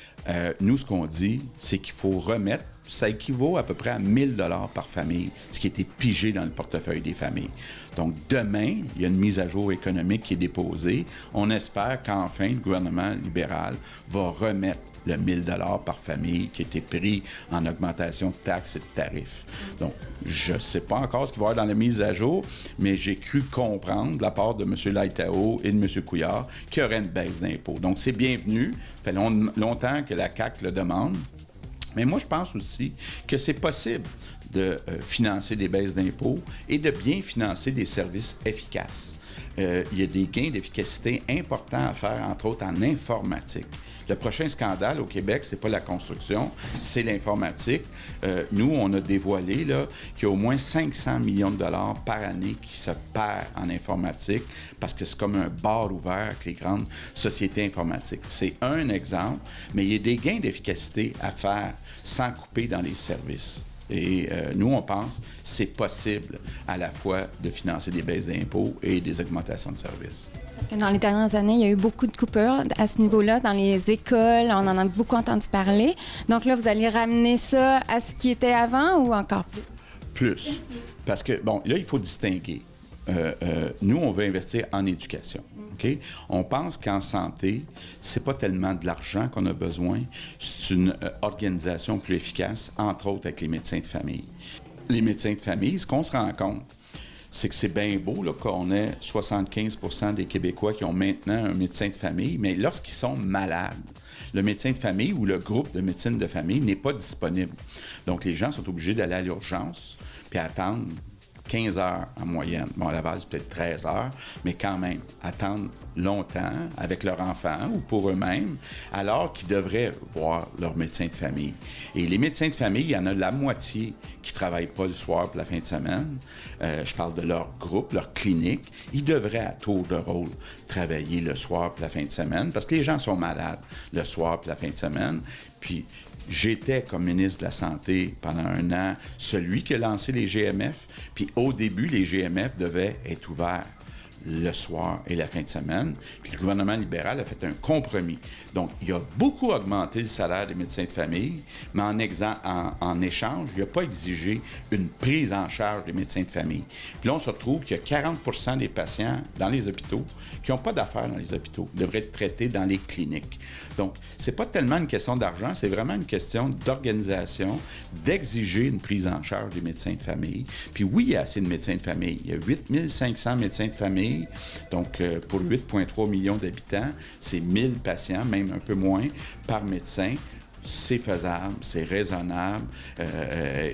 nous, ce qu'on dit, c'est qu'il faut remettre. Ça équivaut à peu près à 1 000 $ par famille, ce qui a été pigé dans le portefeuille des familles. Donc, demain, il y a une mise à jour économique qui est déposée. On espère qu'enfin, le gouvernement libéral va remettre le 1 000 $ par famille qui a été pris en augmentation de taxes et de tarifs. Donc, je ne sais pas encore ce qu'il va y avoir dans la mise à jour, mais j'ai cru comprendre de la part de M. Laitao et de M. Couillard qu'il y aurait une baisse d'impôts. Donc, c'est bienvenu. Ça fait longtemps que la CAQ le demande. Mais moi, je pense aussi que c'est possible de financer des baisses d'impôts et de bien financer des services efficaces. Il y a des gains d'efficacité importants à faire, entre autres en informatique. Le prochain scandale au Québec, c'est pas la construction, c'est l'informatique. Nous, on a dévoilé là, qu'il y a au moins 500 millions de dollars par année qui se perdent en informatique parce que c'est comme un bar ouvert avec les grandes sociétés informatiques. C'est un exemple, mais il y a des gains d'efficacité à faire sans couper dans les services. Et nous, on pense que c'est possible à la fois de financer des baisses d'impôts et des augmentations de services. Parce que dans les dernières années, il y a eu beaucoup de coupures à ce niveau-là. Dans les écoles, on en a beaucoup entendu parler. Donc là, vous allez ramener ça à ce qui était avant ou encore plus? Plus. Parce que, bon, là, il faut distinguer. Nous, on veut investir en éducation. Okay? On pense qu'en santé, c'est pas tellement de l'argent qu'on a besoin, c'est une organisation plus efficace, entre autres avec les médecins de famille. Les médecins de famille, ce qu'on se rend compte, c'est que c'est bien beau là, qu'on ait 75 % des Québécois qui ont maintenant un médecin de famille, mais lorsqu'ils sont malades, le médecin de famille ou le groupe de médecine de famille n'est pas disponible. Donc, les gens sont obligés d'aller à l'urgence puis attendre 15 heures en moyenne. Bon, à la base, peut-être 13 heures, mais quand même, attendre longtemps avec leur enfant ou pour eux-mêmes, alors qu'ils devraient voir leur médecin de famille. Et les médecins de famille, il y en a la moitié qui ne travaillent pas le soir pour la fin de semaine. Je parle de leur groupe, leur clinique. Ils devraient, à tour de rôle, travailler le soir pour la fin de semaine parce que les gens sont malades le soir pour la fin de semaine. Puis, j'étais, comme ministre de la Santé pendant 1 an, celui qui a lancé les GMF. Puis au début, les GMF devaient être ouverts le soir et la fin de semaine. Puis le gouvernement libéral a fait un compromis. Donc, il a beaucoup augmenté le salaire des médecins de famille, mais en échange, il n'a pas exigé une prise en charge des médecins de famille. Puis là, on se retrouve qu'il y a 40 % des patients dans les hôpitaux qui n'ont pas d'affaires dans les hôpitaux, devraient être traités dans les cliniques. Donc, c'est pas tellement une question d'argent, c'est vraiment une question d'organisation, d'exiger une prise en charge des médecins de famille. Puis oui, il y a assez de médecins de famille. Il y a 8 500 médecins de famille. Donc, pour 8,3 millions d'habitants, c'est 1000 patients, même un peu moins, par médecin. C'est faisable, c'est raisonnable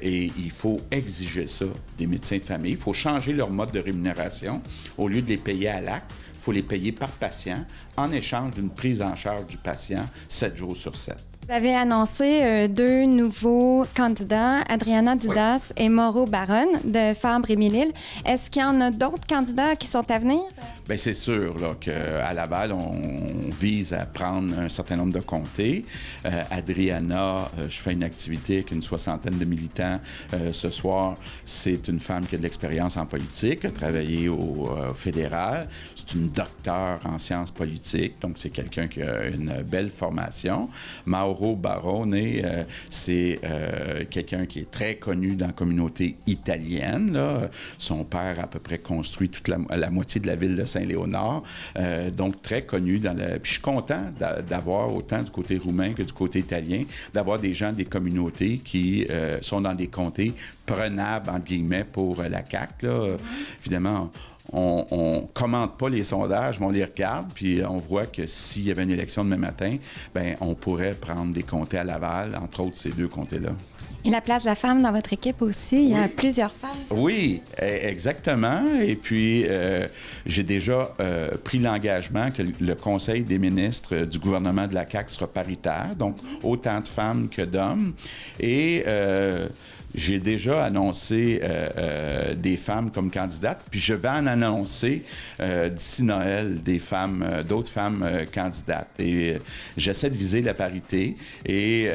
et il faut exiger ça des médecins de famille. Il faut changer leur mode de rémunération. Au lieu de les payer à l'acte, il faut les payer par patient en échange d'une prise en charge du patient 7 jours sur 7. Vous avez annoncé 2 nouveaux candidats, Adriana Dudas et Mauro Baron de Fabre-Émile-Île. Est-ce qu'il y en a d'autres candidats qui sont à venir? Bien, c'est sûr là, qu'à Laval, on vise à prendre un certain nombre de comtés. Adriana, je fais une activité avec une 60aine de militants ce soir. C'est une femme qui a de l'expérience en politique, a travaillé au fédéral. C'est une docteure en sciences politiques, donc c'est quelqu'un qui a une belle formation. Mauro Mauro Barone, c'est quelqu'un qui est très connu dans la communauté italienne. Là. Son père a à peu près construit toute la moitié de la ville de Saint-Léonard, donc très connu dans le... Puis je suis content d'avoir, autant du côté roumain que du côté italien, d'avoir des gens des communautés qui sont dans des comtés prenables, entre guillemets, pour la CAQ. Là. Évidemment, on ne commente pas les sondages, mais on les regarde, puis on voit que s'il y avait une élection demain matin, bien, on pourrait prendre des comtés à Laval, entre autres ces 2 comtés-là. Et la place de la femme dans votre équipe aussi, il y a plusieurs femmes. Oui, exactement. Et puis, j'ai déjà pris l'engagement que le Conseil des ministres du gouvernement de la CAQ sera paritaire, donc autant de femmes que d'hommes. Et j'ai déjà annoncé des femmes comme candidates, puis je vais en annoncer d'ici Noël d'autres femmes candidates. Et j'essaie de viser la parité. Et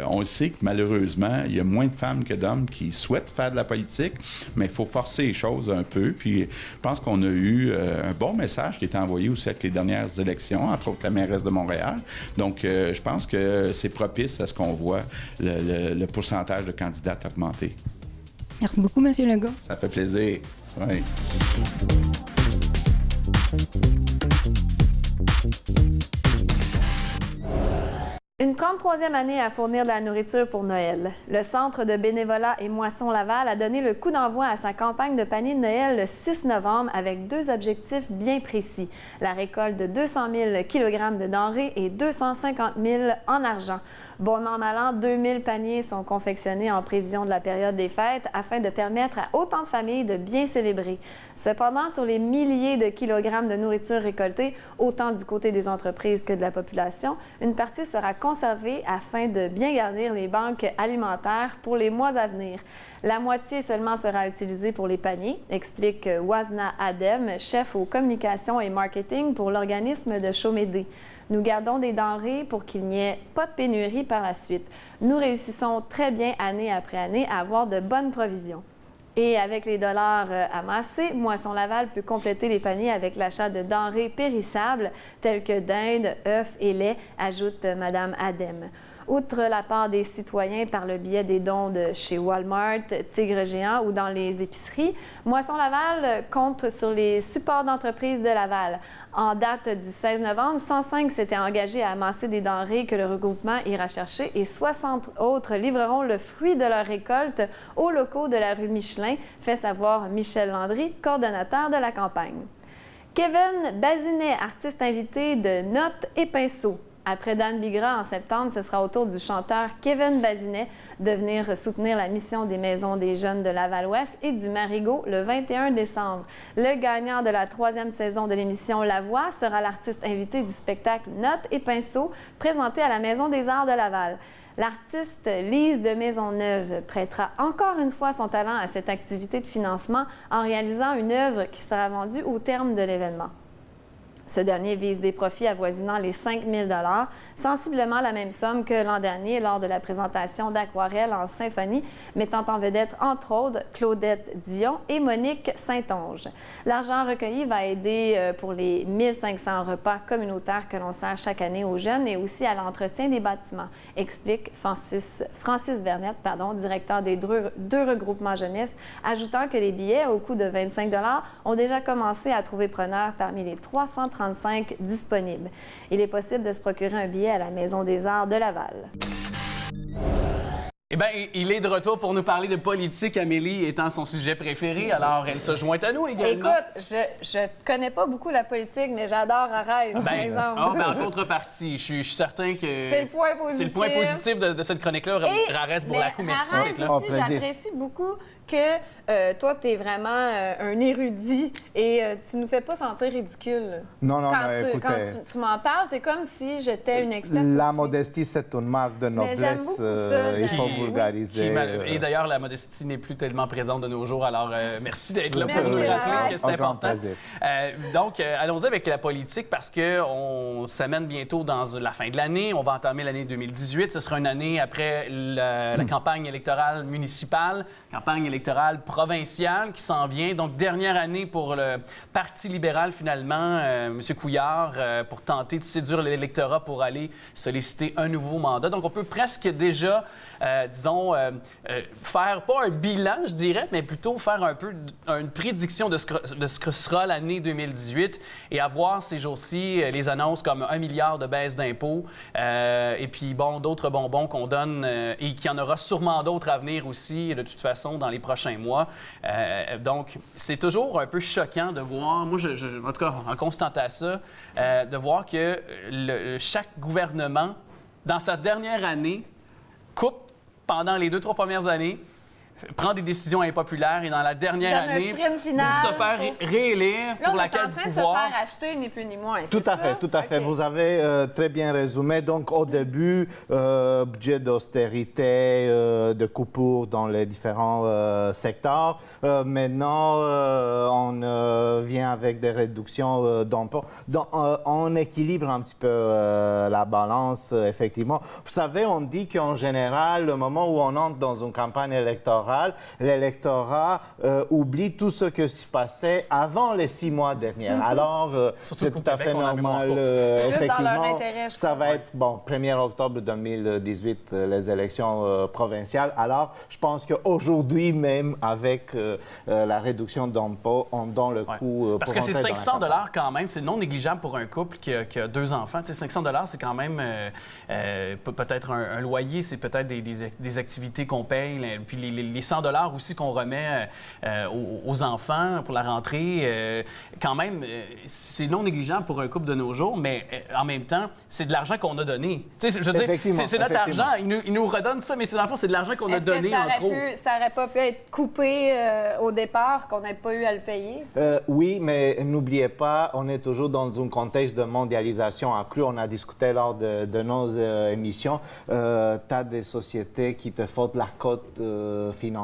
on le sait que malheureusement, il y a moins de femmes que d'hommes qui souhaitent faire de la politique, mais il faut forcer les choses un peu. Puis je pense qu'on a eu un bon message qui a été envoyé aussi avec les dernières élections, entre autres la mairesse de Montréal. Donc, je pense que c'est propice à ce qu'on voit le pourcentage de candidats augmenter. Merci beaucoup, M. Legault. Ça fait plaisir. Oui. Une 33e année à fournir de la nourriture pour Noël. Le Centre de bénévolat et Moisson Laval a donné le coup d'envoi à sa campagne de panier de Noël le 6 novembre avec 2 objectifs bien précis. La récolte de 200 000 kg de denrées et 250 000 en argent. Bon an, mal an, 2000 paniers sont confectionnés en prévision de la période des fêtes afin de permettre à autant de familles de bien célébrer. Cependant, sur les milliers de kilogrammes de nourriture récoltés, autant du côté des entreprises que de la population, une partie sera conservée afin de bien garnir les banques alimentaires pour les mois à venir. La moitié seulement sera utilisée pour les paniers, explique Wazna Adem, chef aux communications et marketing pour l'organisme de Chaumédé. Nous gardons des denrées pour qu'il n'y ait pas de pénurie par la suite. Nous réussissons très bien année après année à avoir de bonnes provisions. Et avec les dollars amassés, Moisson Laval peut compléter les paniers avec l'achat de denrées périssables telles que dinde, œufs et lait, ajoute Mme Adem. Outre la part des citoyens par le biais des dons de chez Walmart, Tigre Géant ou dans les épiceries, Moisson Laval compte sur les supports d'entreprises de Laval. En date du 16 novembre, 105 s'étaient engagés à amasser des denrées que le regroupement ira chercher et 60 autres livreront le fruit de leur récolte aux locaux de la rue Michelin, fait savoir Michel Landry, coordonnateur de la campagne. Kevin Bazinet, artiste invité de Notes et Pinceaux. Après Dan Bigra en septembre, ce sera au tour du chanteur Kevin Bazinet de venir soutenir la mission des Maisons des Jeunes de Laval-Ouest et du Marigot le 21 décembre. Le gagnant de la 3e saison de l'émission La Voix sera l'artiste invité du spectacle Notes et Pinceaux, présenté à la Maison des Arts de Laval. L'artiste Lise de Maisonneuve prêtera encore une fois son talent à cette activité de financement en réalisant une œuvre qui sera vendue au terme de l'événement. Ce dernier vise des profits avoisinant les 5 000 $, sensiblement la même somme que l'an dernier lors de la présentation d'Aquarelle en symphonie, mettant en vedette, entre autres, Claudette Dion et Monique Saint-Onge. L'argent recueilli va aider pour les 1500 repas communautaires que l'on sert chaque année aux jeunes et aussi à l'entretien des bâtiments, explique Francis Vernet, directeur des deux regroupements jeunesse, ajoutant que les billets au coût de 25 $ ont déjà commencé à trouver preneur parmi les 335 disponibles. Il est possible de se procurer un billet à la Maison des Arts de Laval. Eh bien, il est de retour pour nous parler de politique, Amélie étant son sujet préféré, alors elle se joint à nous également. Écoute, je connais pas beaucoup la politique, mais j'adore Arès, par exemple. En contrepartie, je suis certain que... C'est le point positif. C'est le point positif de cette chronique-là. Arès Bourlacou, merci Arès d'être là. aussi, j'apprécie beaucoup que toi, tu es vraiment un érudit et tu nous fais pas sentir ridicule. Non, Quand tu m'en parles, c'est comme si j'étais une experte La aussi. modestie, c'est une marque de noblesse. Il faut vulgariser. Et d'ailleurs, la modestie n'est plus tellement présente de nos jours, alors merci d'être là pour Merci, nous rappeler que c'est Un grand important. plaisir. Donc, allons-y avec la politique parce qu'on s'amène bientôt dans la fin de l'année. On va entamer l'année 2018. Ce sera une année après la campagne électorale municipale, campagne électorale électorale provinciale qui s'en vient. Donc, dernière année pour le Parti libéral, finalement, M. Couillard, pour tenter de séduire l'électorat pour aller solliciter un nouveau mandat. Donc, on peut presque déjà, faire pas un bilan, je dirais, mais plutôt faire un peu une prédiction de ce que sera l'année 2018 et avoir ces jours-ci les annonces comme 1 milliard de baisse d'impôts et puis, bon, d'autres bonbons qu'on donne et qu'il y en aura sûrement d'autres à venir aussi, de toute façon, dans les prochains mois. Donc, c'est toujours un peu choquant de voir, moi, en tout cas, en constatant ça, de voir que chaque gouvernement, dans sa dernière année, coupe pendant les 2-3 premières années, prend des décisions impopulaires et dans la dernière année, pour se faire réélire pour la quête du pouvoir. Là, on est en train de se faire acheter, ni plus ni moins. Tout à fait. Vous avez très bien résumé. Donc, au début, budget d'austérité, de coupure dans les différents secteurs. Maintenant, on vient avec des réductions d'impôts. On équilibre un petit peu la balance, effectivement. Vous savez, on dit qu'en général, le moment où on entre dans une campagne électorale, l'électorat oublie tout ce qui se passait avant les 6 mois derniers. Alors, c'est tout à fait normal. Effectivement, ça va être, 1er octobre 2018, les élections provinciales. Alors, je pense qu'aujourd'hui, même avec la réduction d'impôts, on donne le coup parce que c'est 500 $ quand même. C'est non négligeable pour un couple qui a 2 enfants. Tu sais, 500 $, c'est quand même peut-être un loyer, c'est peut-être des activités qu'on paye, puis les 100 $ aussi qu'on remet aux enfants pour la rentrée. Quand même, c'est non négligeable pour un couple de nos jours, mais en même temps, c'est de l'argent qu'on a donné. Tu sais, je veux dire, c'est notre argent. Ils nous redonnent ça, mais c'est de l'argent qu'on a donné en trop. Ça n'aurait pas pu être coupé au départ, qu'on n'ait pas eu à le payer? Oui, mais n'oubliez pas, on est toujours dans un contexte de mondialisation accrue. On a discuté lors de nos émissions. Tu as des sociétés qui te font de la cote financière.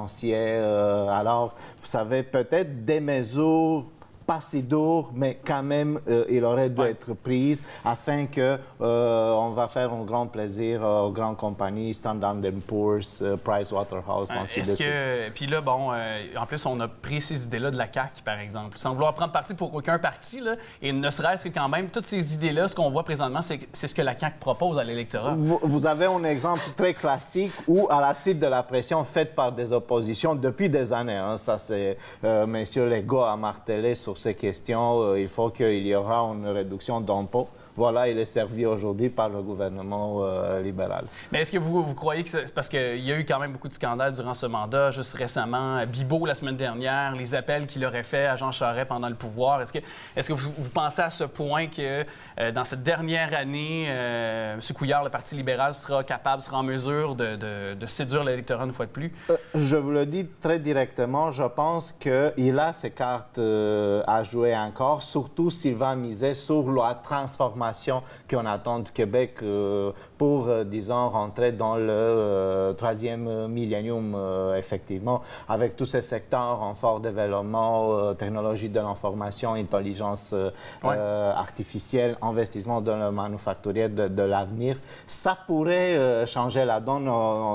Alors, vous savez, peut-être des mesures pas si dures, mais quand même, il aurait dû être prises afin que on va faire un grand plaisir aux grandes compagnies, Standard & Poor's, Pricewaterhouse, ainsi de suite. Puis là, en plus, on a pris ces idées-là de la CAQ, par exemple, sans vouloir prendre parti pour aucun parti, là, et ne serait-ce que quand même, toutes ces idées-là, ce qu'on voit présentement, c'est ce que la CAQ propose à l'électorat. Vous avez un exemple très classique où, à la suite de la pression faite par des oppositions depuis des années, ça c'est M. Legault a martelé sur ces questions, il faut qu'il y aura une réduction d'impôts. Voilà, il est servi aujourd'hui par le gouvernement libéral. Mais est-ce que vous croyez que c'est parce qu'il y a eu quand même beaucoup de scandales durant ce mandat, juste récemment, Bibeau la semaine dernière, les appels qu'il aurait fait à Jean Charest pendant le pouvoir, est-ce que vous pensez à ce point que dans cette dernière année, M. Couillard, le Parti libéral, sera en mesure de séduire l'électorat une fois de plus? Je vous le dis très directement, je pense qu'il a ses cartes à jouer encore, surtout s'il va miser sur la transformation qu'on attend du Québec pour, disons, rentrer dans le 3e millénium, effectivement, avec tous ces secteurs en fort développement, technologie de l'information, intelligence artificielle, investissement dans le manufacturier de l'avenir. Ça pourrait changer la donne.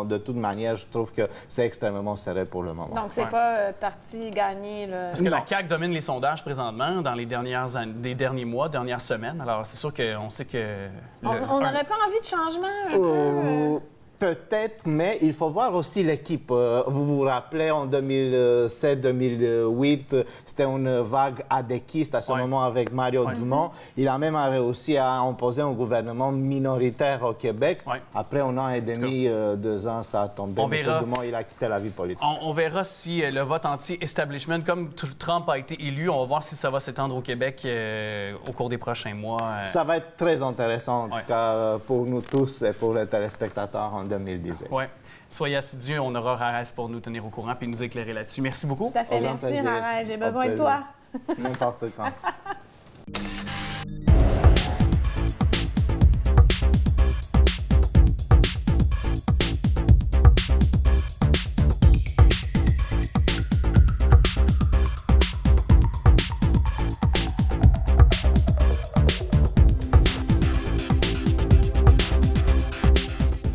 De toute manière, je trouve que c'est extrêmement serré pour le moment. Donc, c'est pas parti gagné. Parce que la CAQ domine les sondages présentement dans les derniers mois, dernières semaines. Alors, c'est sûr qu'on sait que... On n'aurait pas envie de changement un peu? Peut-être, mais il faut voir aussi l'équipe. Vous vous rappelez, en 2007-2008, c'était une vague adéquiste à ce moment avec Mario Dumont. Il a même réussi à imposer un gouvernement minoritaire au Québec. Après un an et demi, 2 ans, ça a tombé. M. Dumont, il a quitté la vie politique. On verra si le vote anti-establishment, comme Trump a été élu, on va voir si ça va s'étendre au Québec au cours des prochains mois. Ça va être très intéressant, en tout cas, pour nous tous et pour les téléspectateurs en 2018. Oui. Soyez assidus. On aura Rares pour nous tenir au courant et nous éclairer là-dessus. Merci beaucoup. Tout à fait. Merci, Rares. J'ai besoin de toi. N'importe quand.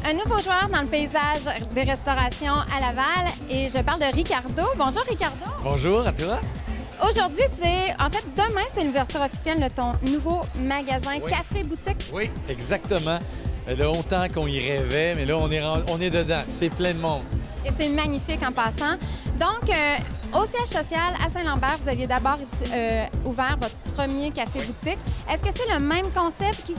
Un nouveau joueur dans le paysage des restaurations à Laval et je parle de Ricardo. Bonjour Ricardo. Bonjour à toi. Aujourd'hui, demain, c'est l'ouverture officielle de ton nouveau magasin café-boutique. Oui, exactement. Ça fait longtemps qu'on y rêvait, mais là, on est dedans. C'est plein de monde. Et c'est magnifique en passant. Donc, au siège social à Saint-Lambert, vous aviez d'abord ouvert votre premier café-boutique. Est-ce que c'est le même concept qu'ici?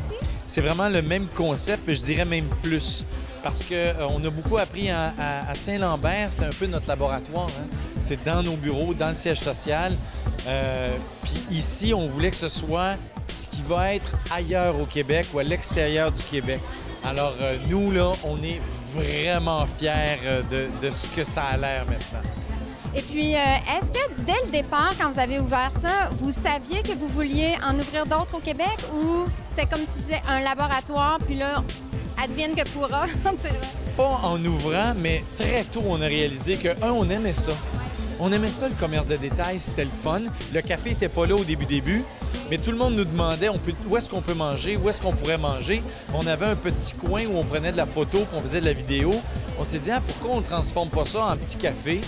C'est vraiment le même concept, mais je dirais même plus. Parce qu'on a beaucoup appris à Saint-Lambert, c'est un peu notre laboratoire. Hein? C'est dans nos bureaux, dans le siège social. Puis ici, on voulait que ce soit ce qui va être ailleurs au Québec ou à l'extérieur du Québec. Alors, nous, là, on est vraiment fiers de ce que ça a l'air maintenant. Et puis, est-ce que dès le départ, quand vous avez ouvert ça, vous saviez que vous vouliez en ouvrir d'autres au Québec ou c'était comme tu disais, un laboratoire, puis là, advienne que pourra? Pas en ouvrant, mais très tôt, on a réalisé que, on aimait ça. On aimait ça, le commerce de détail, c'était le fun. Le café n'était pas là au début, mais tout le monde nous demandait où est-ce qu'on peut manger, où est-ce qu'on pourrait manger. On avait un petit coin où on prenait de la photo, qu'on faisait de la vidéo. On s'est dit, pourquoi on ne transforme pas ça en petit café?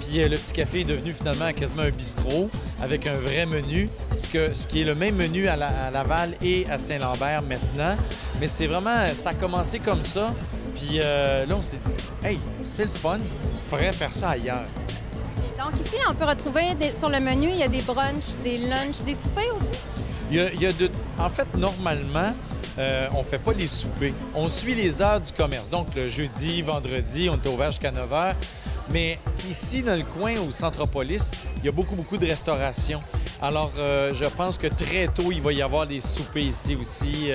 Puis le petit café est devenu finalement quasiment un bistrot avec un vrai menu, ce qui est le même menu à Laval et à Saint-Lambert maintenant. Mais c'est vraiment, ça a commencé comme ça. Puis là, on s'est dit, hey, c'est le fun, il faudrait faire ça ailleurs. Donc ici, on peut retrouver sur le menu, il y a des brunchs, des lunchs, des soupers aussi? En fait, normalement, on ne fait pas les soupers. On suit les heures du commerce. Donc, le jeudi, vendredi, on est ouvert jusqu'à 9 h. Mais ici, dans le coin, au Centropolis, il y a beaucoup de restauration. Alors, je pense que très tôt, il va y avoir des soupers ici aussi.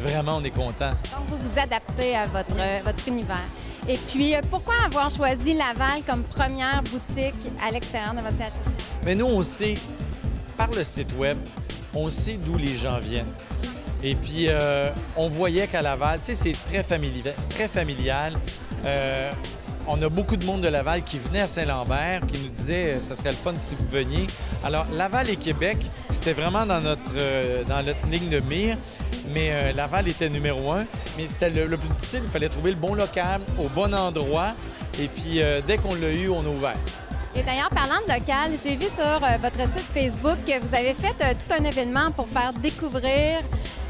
Vraiment, on est content. Donc, vous vous adaptez à votre univers. Et puis, pourquoi avoir choisi Laval comme première boutique à l'extérieur de votre siège? Mais nous, on sait, par le site Web, on sait d'où les gens viennent. Et puis, on voyait qu'à Laval, tu sais, c'est très familial. On a beaucoup de monde de Laval qui venait à Saint-Lambert, qui nous disait ça serait le fun si vous veniez. Alors, Laval et Québec, c'était vraiment dans notre ligne de mire, mais Laval était numéro 1. Mais c'était le plus difficile, il fallait trouver le bon local, au bon endroit. Et puis, dès qu'on l'a eu, on a ouvert. Et d'ailleurs, parlant de local, j'ai vu sur votre site Facebook que vous avez fait tout un événement pour faire découvrir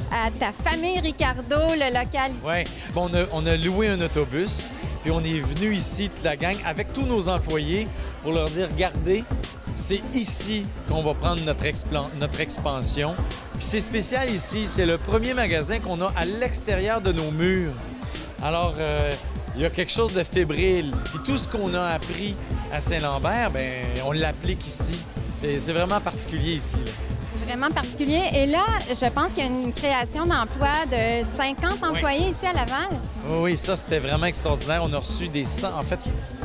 à ta famille Ricardo le local. Oui, bon, on a loué un autobus. Puis on est venu ici, toute la gang, avec tous nos employés pour leur dire, regardez, c'est ici qu'on va prendre notre expansion. Puis c'est spécial ici, c'est le premier magasin qu'on a à l'extérieur de nos murs. Alors, il y a quelque chose de fébrile. Puis tout ce qu'on a appris à Saint-Lambert, bien, on l'applique ici. C'est vraiment particulier ici, là. Vraiment particulier. Et là, je pense qu'il y a une création d'emplois de 50 employés ici à Laval. Oui, ça, c'était vraiment extraordinaire. On a reçu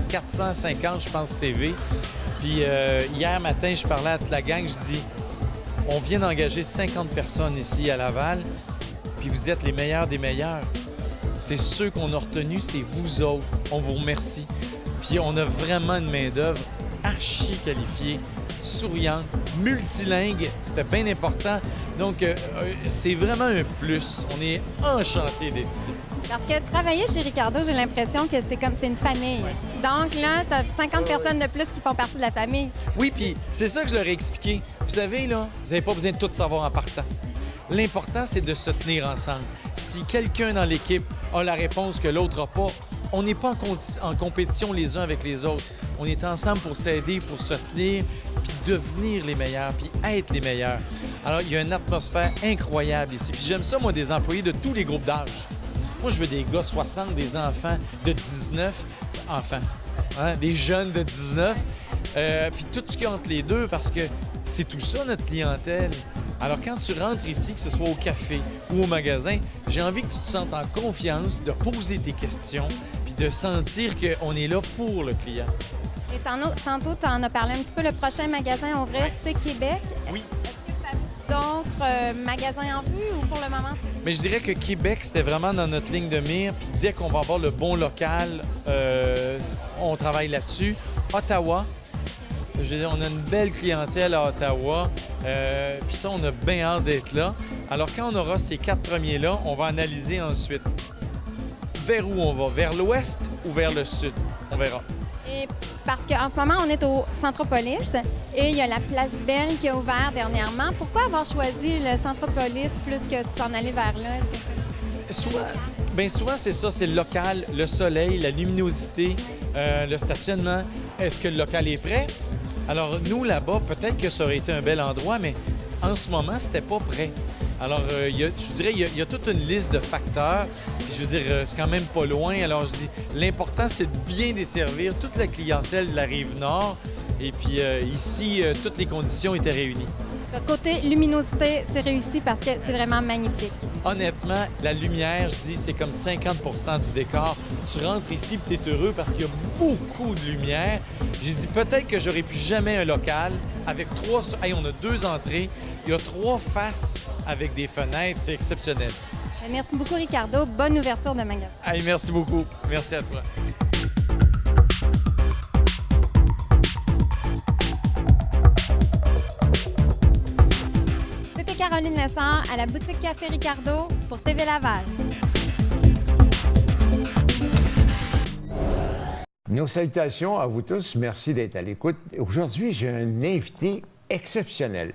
450, je pense, CV. Puis hier matin, je parlais à toute la gang, je dis, on vient d'engager 50 personnes ici à Laval, puis vous êtes les meilleurs des meilleurs. C'est ceux qu'on a retenus, c'est vous autres. On vous remercie. Puis on a vraiment une main-d'œuvre archi qualifiée, souriante, multilingue, c'était bien important. Donc, c'est vraiment un plus. On est enchantés d'être ici. Parce que travailler chez Ricardo, j'ai l'impression que c'est une famille. Ouais. Donc là, tu as 50 personnes de plus qui font partie de la famille. Oui, puis c'est ça que je leur ai expliqué. Vous savez, là, vous n'avez pas besoin de tout savoir en partant. L'important, c'est de se tenir ensemble. Si quelqu'un dans l'équipe a la réponse que l'autre n'a pas, on n'est pas en compétition les uns avec les autres. On est ensemble pour s'aider, pour se tenir, puis devenir les meilleurs, puis être les meilleurs. Alors, il y a une atmosphère incroyable ici. Puis j'aime ça, moi, des employés de tous les groupes d'âge. Moi, je veux des gars de 60, des enfants de 19, des jeunes de 19, puis tout ce qu'il y a entre les deux, parce que c'est tout ça, notre clientèle. Alors, quand tu rentres ici, que ce soit au café ou au magasin, j'ai envie que tu te sentes en confiance de poser tes questions puis de sentir qu'on est là pour le client. Et tantôt, tu en as parlé un petit peu, le prochain magasin à ouvrir, c'est Québec. Oui. Est-ce que tu as d'autres magasins en vue ou pour le moment, c'est ça? Mais je dirais que Québec, c'était vraiment dans notre ligne de mire. Puis dès qu'on va avoir le bon local, on travaille là-dessus. Ottawa, je veux dire, on a une belle clientèle à Ottawa. Puis ça, on a bien hâte d'être là. Alors, quand on aura ces 4 premiers-là, on va analyser ensuite. vers où on va? Vers l'ouest ou vers le sud? On verra. Et parce qu'en ce moment, on est au Centropolis et il y a la Place Belle qui a ouvert dernièrement. Pourquoi avoir choisi le Centropolis plus que de s'en aller vers là? Souvent, c'est ça, c'est le local, le soleil, la luminosité, le stationnement. Est-ce que le local est prêt? Alors, nous, là-bas, peut-être que ça aurait été un bel endroit, mais en ce moment, c'était pas prêt. Alors, je dirais, il y a toute une liste de facteurs. Puis, je veux dire, c'est quand même pas loin. Alors, je dis, l'important, c'est de bien desservir toute la clientèle de la Rive-Nord. Et puis, ici, toutes les conditions étaient réunies. Le côté luminosité, c'est réussi parce que c'est vraiment magnifique. Honnêtement, la lumière, je dis, c'est comme 50 du décor. Tu rentres ici et tu es heureux parce qu'il y a beaucoup de lumière. J'ai dit, peut-être que j'aurais plus jamais un local avec 3... Hey, on a 2 entrées. Il y a 3 faces avec des fenêtres. C'est exceptionnel. Merci beaucoup, Ricardo. Bonne ouverture de magasin. Hey, merci beaucoup. Merci à toi. C'était Caroline Lessard à la boutique Café Ricardo pour TV Laval. Nos salutations à vous tous. Merci d'être à l'écoute. Aujourd'hui, j'ai un invité exceptionnel.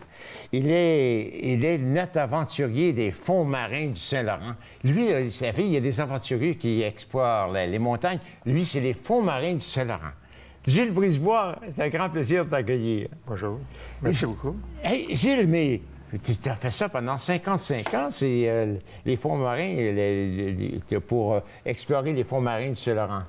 Il est notre aventurier des fonds marins du Saint-Laurent. Lui, là, vous savez, il y a des aventuriers qui explorent les montagnes. Lui, c'est les fonds marins du Saint-Laurent. Gilles Brisebois, c'est un grand plaisir de t'accueillir. Bonjour. Merci beaucoup. Hey, Gilles, mais tu as fait ça pendant 55 ans, c'est les fonds marins, pour explorer les fonds marins du Saint-Laurent.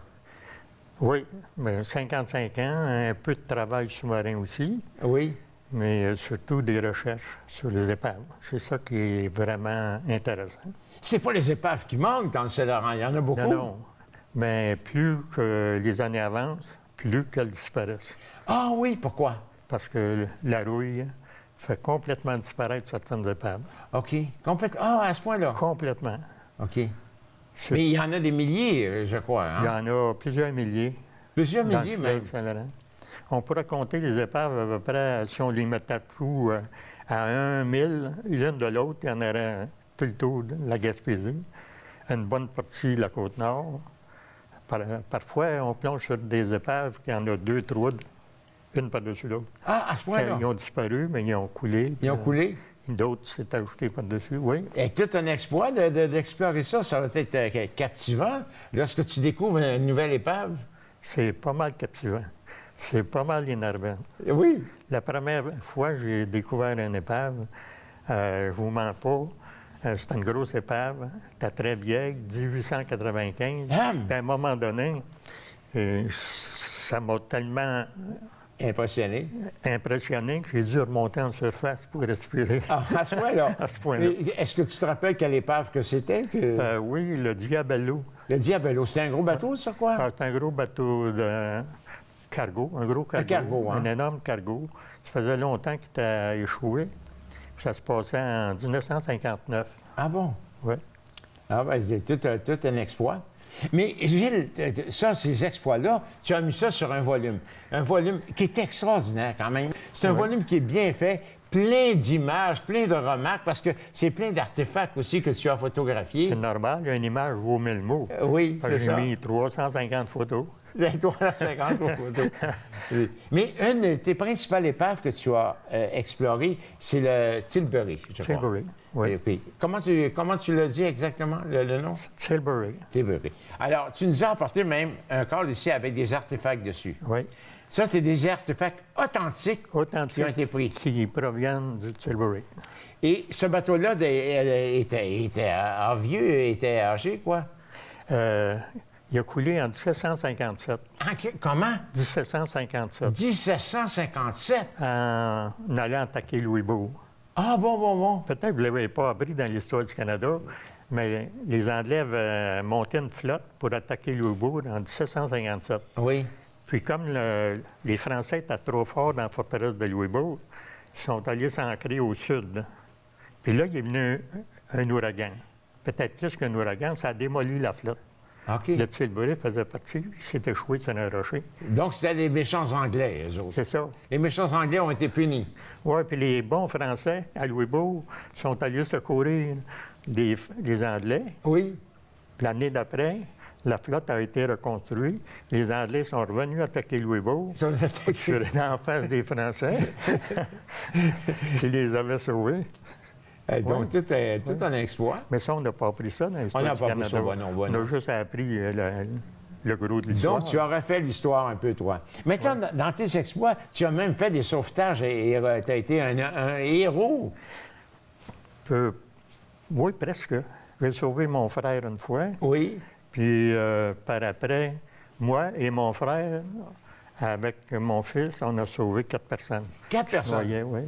Oui, mais 55 ans, un peu de travail sous-marin aussi. Oui. Mais surtout des recherches sur les épaves. C'est ça qui est vraiment intéressant. C'est pas les épaves qui manquent dans le Saint-Laurent, il y en a beaucoup. Non. Mais plus que les années avancent, plus qu'elles disparaissent. Ah oui, pourquoi? Parce que la rouille fait complètement disparaître certaines épaves. OK. Ah, à ce point-là? Complètement. OK. Mais il y en a des milliers, je crois. Hein? Il y en a plusieurs milliers. Plusieurs milliers, même. Saint-Laurent. On pourrait compter les épaves à peu près, si on les mettait tout à 1 000, l'une de l'autre, il y en aurait tout le tour de la Gaspésie, une bonne partie de la Côte-Nord. Parfois, on plonge sur des épaves qui en a 2, 3, une par-dessus l'autre. Ah, à ce point-là? Ils ont disparu, mais ils ont coulé. Ils ont coulé? D'autres s'est ajouté par-dessus, oui. Et tout un exploit d'explorer ça. Ça va être captivant lorsque tu découvres une nouvelle épave. C'est pas mal captivant. C'est pas mal énervant. Oui. La première fois que j'ai découvert une épave, je vous mens pas, c'était une grosse épave, c'était très vieille, 1895. Puis à un moment donné, ça m'a tellement impressionné que j'ai dû remonter en surface pour respirer. Ah, à ce point-là? À ce point-là. Est-ce que tu te rappelles quelle épave que c'était? Oui, le Diabello. Le Diabello. C'était un gros bateau, ça, quoi? C'était un gros bateau de cargo, un gros cargo. Un cargo, hein? Un énorme cargo. Ça faisait longtemps qu'il était échoué. Ça se passait en 1959. Ah bon? Oui. Ah ben, c'est tout un exploit. Mais Gilles, ça, ces exploits-là, tu as mis ça sur un volume qui est extraordinaire quand même. C'est un volume qui est bien fait, plein d'images, plein de remarques, parce que c'est plein d'artefacts aussi que tu as photographiés. C'est normal, une image vaut 1000 mots. Oui, c'est ça. J'ai mis 350 photos. 350 photos. Oui. Mais une de tes principales épaves que tu as explorées, c'est le Tilbury, je crois. Tilbury, oui. Oui. Comment tu l'as dit exactement, le nom? Tilbury. Tilbury. Alors, tu nous as apporté même un corps ici avec des artefacts dessus. Oui. Ça, c'est des artefacts authentiques qui ont été pris. Qui proviennent du Tilbury. Et ce bateau-là était âgé, quoi? Il a coulé en 1757. Comment? 1757. 1757? En allant attaquer Louisbourg. Ah, bon. Peut-être que vous ne l'avez pas appris dans l'histoire du Canada, mais les Anglais avaient monté une flotte pour attaquer Louisbourg en 1757. Oui. Puis comme les Français étaient trop forts dans la forteresse de Louisbourg, ils sont allés s'ancrer au sud. Puis là, il est venu un ouragan. Peut-être plus qu'un ouragan, ça a démoli la flotte. Okay. Le Tilbury faisait partie, il s'est échoué sur un rocher. Donc, c'était les méchants Anglais, eux autres. C'est ça. Les méchants Anglais ont été punis. Oui, puis les bons Français, à Louisbourg, sont allés secourir les Anglais. Oui. L'année d'après, La flotte a été reconstruite. Les Anglais sont revenus attaquer Louisbourg. Ils en face des Français qui les avaient sauvés. Donc, tout un exploit. Mais ça, on n'a pas appris ça dans l'histoire du Canada. On a juste appris le gros de l'histoire. Donc, tu as refait l'histoire un peu, toi. Maintenant, dans tes exploits, tu as même fait des sauvetages et tu as été un héros. Oui, presque. J'ai sauvé mon frère une fois. Oui. Puis, par après, moi et mon frère, avec mon fils, on a sauvé 4 personnes. 4 personnes? Voyais, oui.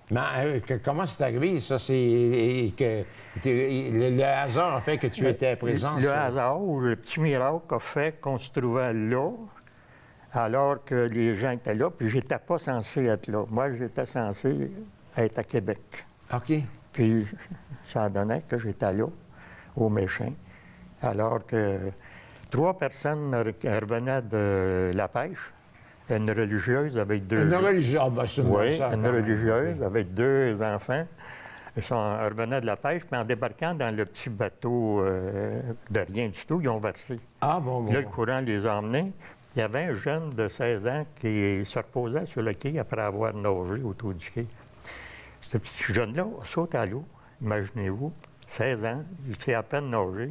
Mais comment c'est arrivé, ça? C'est que le hasard a fait que tu étais présent? Le hasard ou le petit miracle a fait qu'on se trouvait là, alors que les gens étaient là, puis j'étais pas censé être là. Moi, j'étais censé être à Québec. OK. Puis ça donnait que j'étais là, au Méchin, alors que 3 personnes revenaient de la pêche. Une religieuse avec 2... Une religieuse? Ah, ben, c'est oui, ça, une religieuse avec 2 enfants. Ils revenaient de la pêche, puis en débarquant dans le petit bateau de rien du tout, ils ont versé. Ah, bon. Là, le courant les a emmenés. Il y avait un jeune de 16 ans qui se reposait sur le quai après avoir nagé autour du quai. Ce petit jeune-là saute à l'eau, imaginez-vous, 16 ans, il fait à peine nager,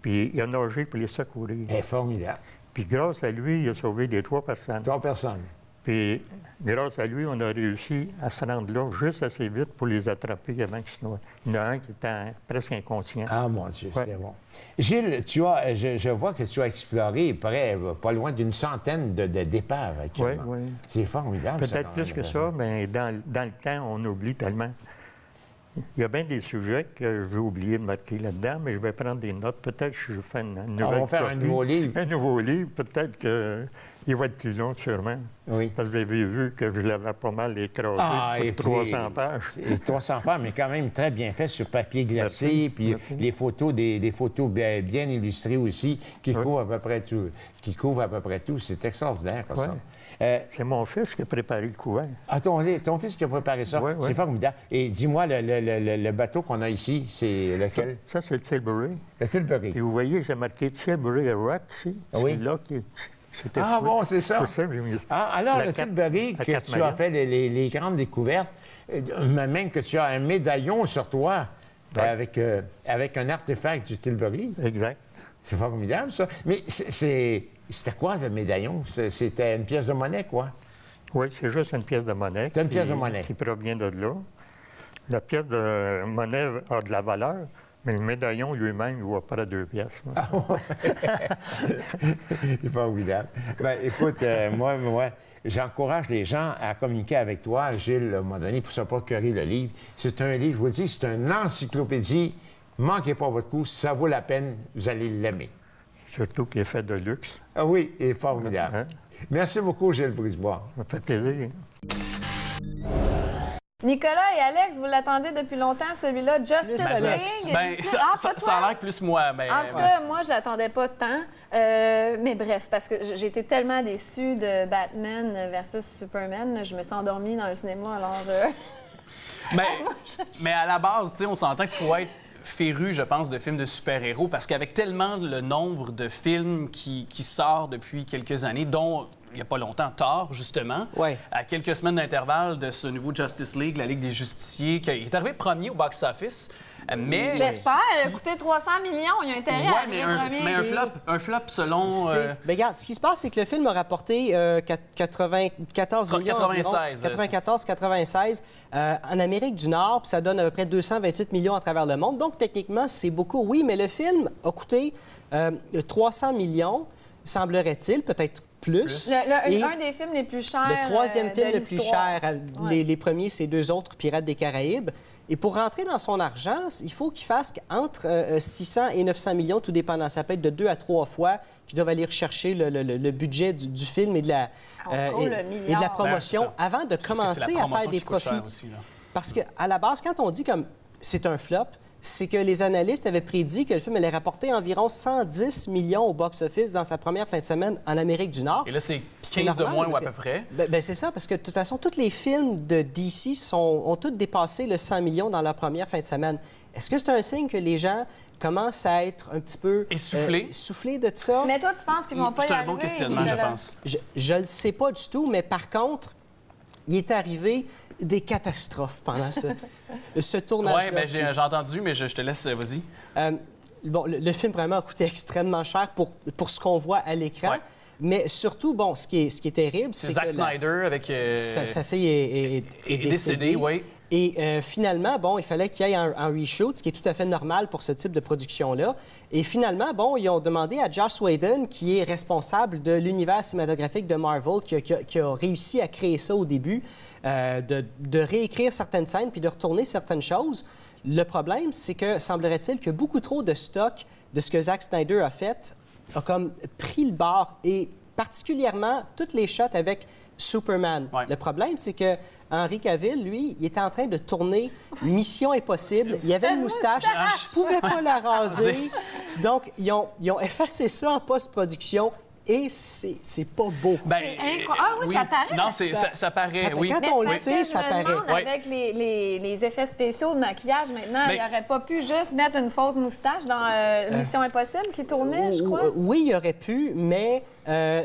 puis il a nagé pour les secourir. C'est formidable. Puis grâce à lui, il a sauvé les 3 personnes. 3 personnes. Puis grâce à lui, on a réussi à se rendre là juste assez vite pour les attraper avant qu'ils se noient. Il y en a un qui était presque inconscient. Ah, mon Dieu, c'était bon. Gilles, je vois que tu as exploré pas loin d'une centaine d'épaves actuellement. Oui. C'est formidable. Peut-être plus que ça, mais dans le temps, on oublie tellement. Il y a bien des sujets que j'ai oublié de marquer là-dedans, mais je vais prendre des notes. Peut-être que je fais une nouvelle On va faire un nouveau livre. Un nouveau livre. Peut-être qu'il va être plus long, sûrement. Oui. Parce que vous avez vu que je l'avais pas mal écrasé pour 300 pages. 300 pages, mais quand même très bien fait sur papier glacé. Puis les photos, des photos bien illustrées aussi, qui couvrent à peu près tout. C'est extraordinaire, ça. C'est mon fils qui a préparé le couvert. Ah, ton fils qui a préparé ça? Oui. C'est formidable. Et dis-moi, le bateau qu'on a ici, c'est lequel? Ça c'est le Tilbury. Le Tilbury. Et vous voyez, j'ai marqué Tilbury Rock ici. Oui. C'est là que c'était bon, c'est ça. Pour ça que j'ai mis... Alors, le Tilbury, que tu as fait les grandes découvertes, même que tu as un médaillon sur toi avec un artefact du Tilbury. Exact. C'est formidable, ça. Mais c'était quoi, ce médaillon? C'était une pièce de monnaie, quoi? Oui, c'est juste une pièce de monnaie. C'est une pièce de monnaie. Qui provient de là. La pièce de monnaie a de la valeur, mais le médaillon lui-même, il vaut près de 2 pièces. C'est formidable. Bien, écoute, moi, j'encourage les gens à communiquer avec toi, Gilles, à un moment donné, pour se procurer le livre. C'est un livre, je vous le dis, c'est une encyclopédie. Manquez pas votre coup, ça vaut la peine, vous allez l'aimer. Surtout qu'il est fait de luxe. Ah oui, il est formidable. Merci beaucoup, Gilles Brisebois. Ça me fait plaisir. Nicolas et Alex, vous l'attendez depuis longtemps, celui-là, Justice League. Ben, ça a l'air plus moi. Mais... En tout cas, moi, je l'attendais pas tant. Mais bref, parce que j'ai été tellement déçue de Batman versus Superman, je me suis endormie dans le cinéma, alors... Mais à la base, on s'entend qu'il faut être féru, je pense, de films de super-héros, parce qu'avec tellement le nombre de films qui sort depuis quelques années, dont il n'y a pas longtemps, Thor, justement, à quelques semaines d'intervalle de ce nouveau Justice League, la Ligue des Justiciers, qui est arrivé premier au box-office, mais... J'espère, il a coûté 300 millions, il y a intérêt à arriver premier. Mais un flop selon... Mais regarde, ce qui se passe, c'est que le film a rapporté 94 millions 96. 94-96 en Amérique du Nord, puis ça donne à peu près 228 millions à travers le monde. Donc, techniquement, c'est beaucoup, oui, mais le film a coûté 300 millions, semblerait-il, peut-être plus. Un des films les plus chers. Le troisième film de le plus cher. Les premiers, c'est 2 autres, Pirates des Caraïbes. Et pour rentrer dans son argent, il faut qu'il fasse entre 600 et 900 millions, tout dépendant. Ça peut être de 2 à 3 fois qu'ils doivent aller rechercher le budget du film et de la promotion avant de commencer à faire des profits. Parce qu'à la base, quand on dit comme c'est un flop, c'est que les analystes avaient prédit que le film allait rapporter environ 110 millions au box-office dans sa première fin de semaine en Amérique du Nord. Et là, c'est 15 de moins ou à peu près. C'est ça, parce que de toute façon, tous les films de DC ont tous dépassé le 100 millions dans leur première fin de semaine. Est-ce que c'est un signe que les gens commencent à être un petit peu essoufflés de ça? Mais toi, tu penses qu'ils vont pas y C'est un arriver? bon questionnement, je pense. Je le sais pas du tout, mais par contre, il est arrivé des catastrophes pendant ce tournage-là. Oui, j'ai entendu, mais je te laisse, vas-y. Bon, le film vraiment a coûté extrêmement cher pour ce qu'on voit à l'écran. Ouais. Mais surtout, bon, ce qui est terrible, c'est que Zack Snyder avec... sa fille est décédée. Oui. Et finalement, bon, il fallait qu'il y ait un reshoot, ce qui est tout à fait normal pour ce type de production-là. Et finalement, bon, ils ont demandé à Joss Whedon, qui est responsable de l'univers cinématographique de Marvel, qui a réussi à créer ça au début, de réécrire certaines scènes puis de retourner certaines choses. Le problème, c'est que semblerait-il que beaucoup trop de stock de ce que Zack Snyder a fait a comme pris le bord, et particulièrement toutes les shots avec Superman. Ouais. Le problème, c'est que Henry Cavill, lui, il était en train de tourner Mission Impossible. Il avait une moustache, il ne pouvait pas la raser. Donc, ils ont effacé ça en post-production. Et c'est pas beau. Ah oui, ça paraît. Non, ça paraît, oui. Quand on le sait, ça paraît. Avec les effets spéciaux de maquillage, maintenant, il n'aurait pas pu juste mettre une fausse moustache dans Mission Impossible qui tournait, je crois? Oui, il aurait pu, mais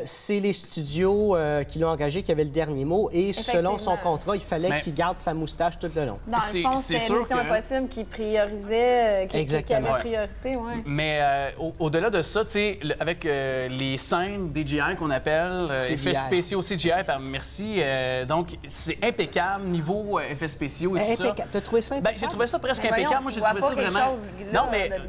c'est les studios qui l'ont engagé qui avaient le dernier mot. Et selon son contrat, il fallait qu'il garde sa moustache tout le long. Dans le fond, c'était Mission Impossible qui priorisait, qui avait priorité, oui. Mais au-delà de ça, tu sais, avec les scènes DJI qu'on appelle, effets spéciaux CGI, merci. Donc, c'est impeccable niveau effets spéciaux et tout ça. T'as trouvé ça impeccable? J'ai trouvé ça presque impeccable. Moi, j'ai trouvé ça vraiment...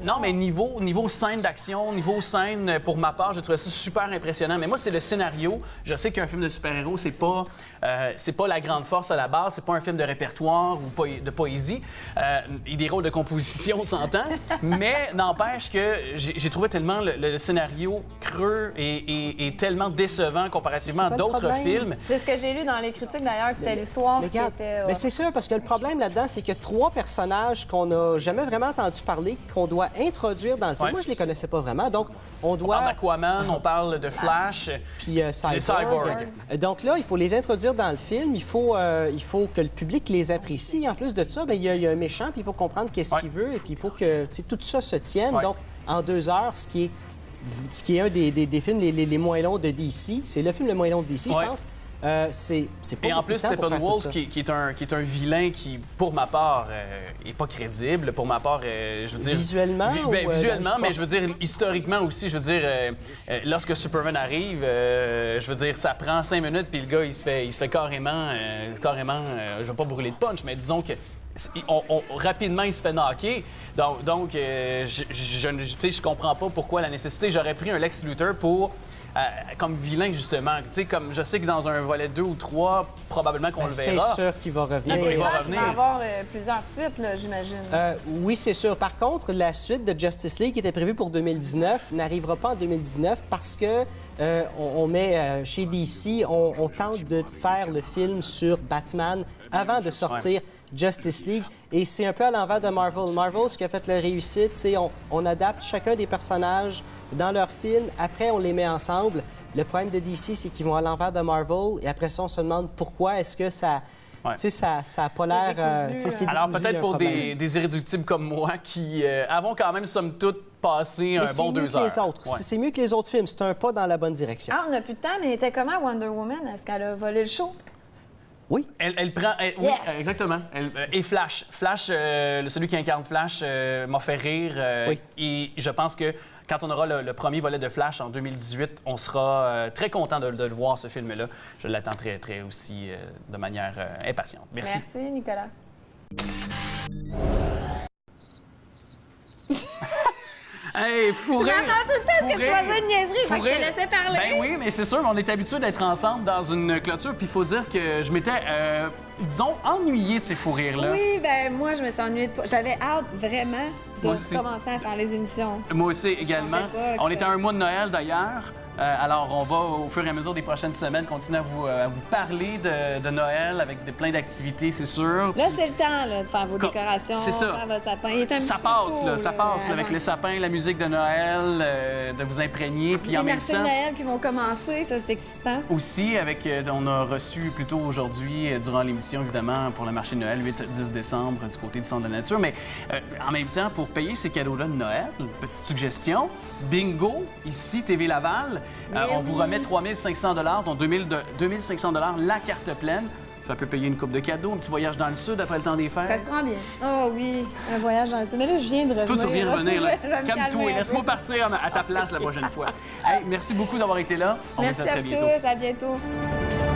Non, mais niveau scène d'action, niveau scène, pour ma part, j'ai trouvé ça super impressionnant. Mais moi, c'est le scénario. Je sais qu'un film de super-héros, c'est pas la grande force à la base. C'est pas un film de répertoire ou de poésie. Il y a des rôles de composition, on s'entend. Mais n'empêche que j'ai trouvé tellement le scénario creux et tellement décevant comparativement à d'autres films. C'est ce que j'ai lu dans les critiques, d'ailleurs, que c'était l'histoire qui était... Mais c'est sûr, parce que le problème là-dedans, c'est qu'il y a 3 personnages qu'on n'a jamais vraiment entendu parler, qu'on doit introduire dans le film. Moi, je les connaissais pas vraiment, donc on doit... On parle d'Aquaman, on parle de Flash, puis Cyborg. Donc là, il faut les introduire dans le film, il faut que le public les apprécie. En plus de ça, il y a un méchant, puis il faut comprendre qu'est-ce qu'il veut, et puis il faut que tout ça se tienne. Donc, en 2 heures, ce qui est un des films les moins longs de DC. C'est le film le moins long de DC, je pense. C'est pas et en plus, Steppenwolf, qui est un vilain qui, pour ma part, est pas crédible. Pour ma part, je veux dire... Visuellement? Visuellement, mais je veux dire, historiquement aussi, je veux dire, lorsque Superman arrive, je veux dire, ça prend 5 minutes, puis le gars, il se fait carrément, je vais pas brûler de punch, mais disons que rapidement, il se fait knocker. Donc je comprends pas pourquoi la nécessité. J'aurais pris un Lex Luthor comme vilain, justement. Comme je sais que dans un volet 2 ou 3, probablement qu'on le verra. C'est sûr qu'il va revenir. Il va avoir plusieurs suites, j'imagine. Oui, c'est sûr. Par contre, la suite de Justice League qui était prévue pour 2019 n'arrivera pas en 2019 parce que on met chez DC, on tente de faire le film sur Batman avant de sortir Justice League. Et c'est un peu à l'envers de Marvel. Marvel, ce qui a fait la réussite, c'est on adapte chacun des personnages dans leur film. Après, on les met ensemble. Le problème de DC, c'est qu'ils vont à l'envers de Marvel. Et après ça, on se demande pourquoi est-ce que ça... ça n'a pas l'air... Alors, peut-être pour des irréductibles comme moi qui avons quand même, somme toute, passé un bon 2 heures. C'est mieux que les autres films. C'est un pas dans la bonne direction. Ah, on n'a plus de temps, mais il était comment Wonder Woman? Est-ce qu'elle a volé le show? Oui. Elle prend... Oui, exactement. Et Flash. Flash, celui qui incarne Flash, m'a fait rire. Et je pense que quand on aura le premier volet de Flash en 2018, on sera très content de le voir, ce film-là. Je l'attends très aussi de manière impatiente. Merci. Merci, Nicolas. Hey, Fourré! J'entends tout le temps ce que tu vas dire de niaiserie, fait que je te laissais parler. Ben oui, mais c'est sûr, on est habitué d'être ensemble dans une clôture, puis il faut dire que je m'étais, disons, ennuyé de ces fous rires-là. Oui, ben moi, je me suis ennuyée de toi. J'avais hâte vraiment de commencer à faire les émissions. Moi aussi, également. On était à un mois de Noël, d'ailleurs. Alors, on va, au fur et à mesure des prochaines semaines, continuer à vous parler de Noël avec plein d'activités, c'est sûr. Là, c'est le temps de faire vos décorations, c'est ça. faire votre sapin. Il est un ça petit passe, peu là, tôt, ça passe, avec le sapin, la musique de Noël, de vous imprégner. Puis les en même marchés temps, de Noël qui vont commencer, ça, c'est excitant. Aussi, on a reçu plus tôt aujourd'hui, durant l'émission, compétition, évidemment, pour le marché de Noël, 8-10 décembre, du côté du Centre de la nature. Mais en même temps, pour payer ces cadeaux-là de Noël, une petite suggestion, bingo, ici, TV Laval, on vous remet 3 500 $, dont 2 500 $ la carte pleine. Ça peut payer une coupe de cadeaux, un petit voyage dans le sud après le temps des fêtes. Ça se prend bien. Oh oui, un voyage dans le sud. Mais là, je viens de revenir. Toi, tu reviens de revenir, là. Je vais me Calme-toi calmer et un laisse-moi peu. partir à ta place la prochaine fois. Hey, merci beaucoup d'avoir été là. On Merci vous dit à à très bientôt. tous. À bientôt.